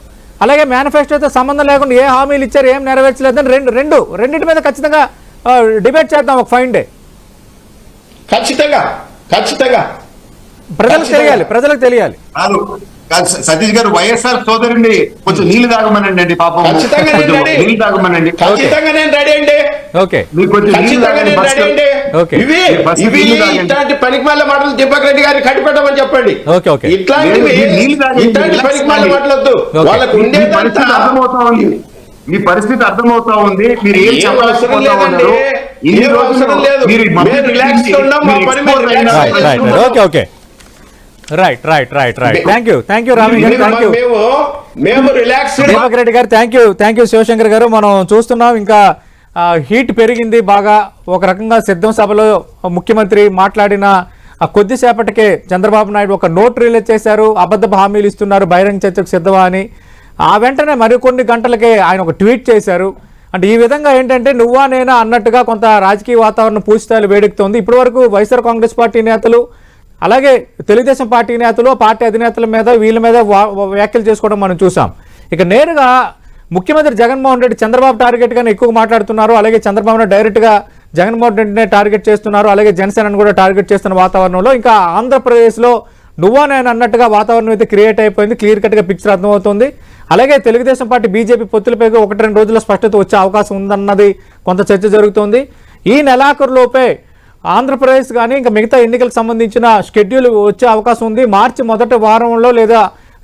అలాగే మేనిఫెస్టోతో సంబంధం లేకుండా ఏ హామీలు ఇచ్చారు, ఏం నెరవేర్చలేదని రెండింటి మీద ఖచ్చితంగా డిబేట్ చేద్దాం ఒక ఫైన్ డే. ఖచ్చితంగా ప్రజలకు తెలియాలి. సతీష్ గారు, వైఎస్ఆర్ సోదరుని కొంచెం నీళ్లు తాగమనండి, పాపం నీళ్లు తాగమనండి. ఖచ్చితంగా నేను రెడీ అండి. ఓకే, ఇట్లాంటి పనికిమాల మాటలు దీపక్ రెడ్డి గారిని కట్టిపెట్టమని చెప్పండి. ఇట్లాంటివి పనికిమాల మాటలొద్దు. వాళ్ళకు ఉండేదంతా మీ పరిస్థితి అర్థమవుతా ఉంది. మీరు ఏం అవసరం లేదండి, ఏం అవసరం లేదు. మేము రిలాక్స్ ఉన్నాం, మా పని మీద relax. Okay, right. Thank you Ramaiah గారు, థ్యాంక్ యూ. మేము రిలాక్స్. దీపక్ రెడ్డి గారు థ్యాంక్ యూ. శివశంకర్ గారు, మనం చూస్తున్నాం ఇంకా హీట్ పెరిగింది బాగా. ఒక రకంగా సిద్ధం సభలో ముఖ్యమంత్రి మాట్లాడిన కొద్దిసేపటికే చంద్రబాబు నాయుడు ఒక నోట్ రిలీజ్ చేశారు, అబద్ధపు హామీలు ఇస్తున్నారు, బహిరంగ చర్చకు సిద్ధమా అని. ఆ వెంటనే మరికొన్ని గంటలకే ఆయన ఒక ట్వీట్ చేశారు. అంటే ఈ విధంగా ఏంటంటే నువ్వా నేనా అన్నట్టుగా కొంత రాజకీయ వాతావరణం పూర్తిస్థాయిలో వేడెక్కుతోంది. ఇప్పటి వరకు వైఎస్ఆర్ కాంగ్రెస్ పార్టీ నేతలు అలాగే తెలుగుదేశం పార్టీ నేతలు, పార్టీ అధినేతల మీద వీళ్ళ మీద వ్యాఖ్యలు చేసుకోవడం మనం చూసాం. ఇక నేరుగా ముఖ్యమంత్రి జగన్మోహన్ రెడ్డి చంద్రబాబు టార్గెట్ గానే ఎక్కువ మాట్లాడుతున్నారు. అలాగే చంద్రబాబును డైరెక్ట్గా జగన్మోహన్ రెడ్డినే టార్గెట్ చేస్తున్నారు, అలాగే జనసేనను కూడా టార్గెట్ చేస్తున్న వాతావరణంలో ఇంకా ఆంధ్రప్రదేశ్లో నువ్వా నేను అన్నట్టుగా వాతావరణం అయితే క్రియేట్ అయిపోయింది. క్లియర్ కట్గా పిక్చర్ అర్థమవుతుంది. అలాగే తెలుగుదేశం పార్టీ బీజేపీ పొత్తులపై 1-2 రోజుల్లో స్పష్టత వచ్చే అవకాశం ఉందన్నది కొంత చర్చ జరుగుతోంది. ఈ నెలాఖరులోపే ఆంధ్రప్రదేశ్ కానీ ఇంకా మిగతా ఎన్నికలకు సంబంధించిన షెడ్యూల్ వచ్చే అవకాశం ఉంది. మార్చి మొదటి వారంలో లేదా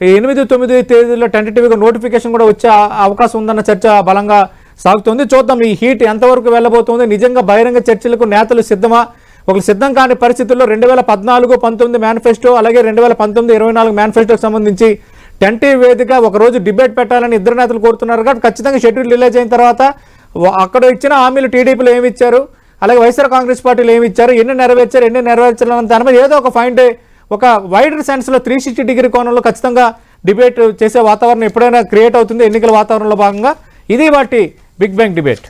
8-9 తేదీల్లో టెంటేటివ్గా నోటిఫికేషన్ కూడా వచ్చే అవకాశం ఉందన్న చర్చ బలంగా సాగుతుంది. చూద్దాం ఈ హీట్ ఎంతవరకు వెళ్ళబోతుంది. నిజంగా బహిరంగ చర్చలకు నేతలు సిద్ధమా? ఒకరు సిద్ధం కాని పరిస్థితుల్లో 2014-19 మేనిఫెస్టో అలాగే 2019-24 మేనిఫెస్టోకి సంబంధించి టెంటేటివ్ వేదిక ఒకరోజు డిబేట్ పెట్టాలని ఇద్దరు నేతలు కోరుతున్నారు. కాబట్టి ఖచ్చితంగా షెడ్యూల్ రిలీజ్ అయిన తర్వాత అక్కడ ఇచ్చిన హామీలు టీడీపీలో ఏమి ఇచ్చారు, అలాగే వైఎస్ఆర్ కాంగ్రెస్ పార్టీలు ఏమి ఇచ్చారు, ఎన్ని నెరవేర్చాలన్న దాని మీద ఏదో ఒక ఫైన్ డే ఒక వైడర్ సెన్స్లో 360 డిగ్రీ కోణంలో ఖచ్చితంగా డిబేట్ చేసే వాతావరణం ఎప్పుడైనా క్రియేట్ అవుతుంది ఎన్నికల వాతావరణంలో భాగంగా. ఇది వాటి బిగ్ బ్యాంగ్ డిబేట్.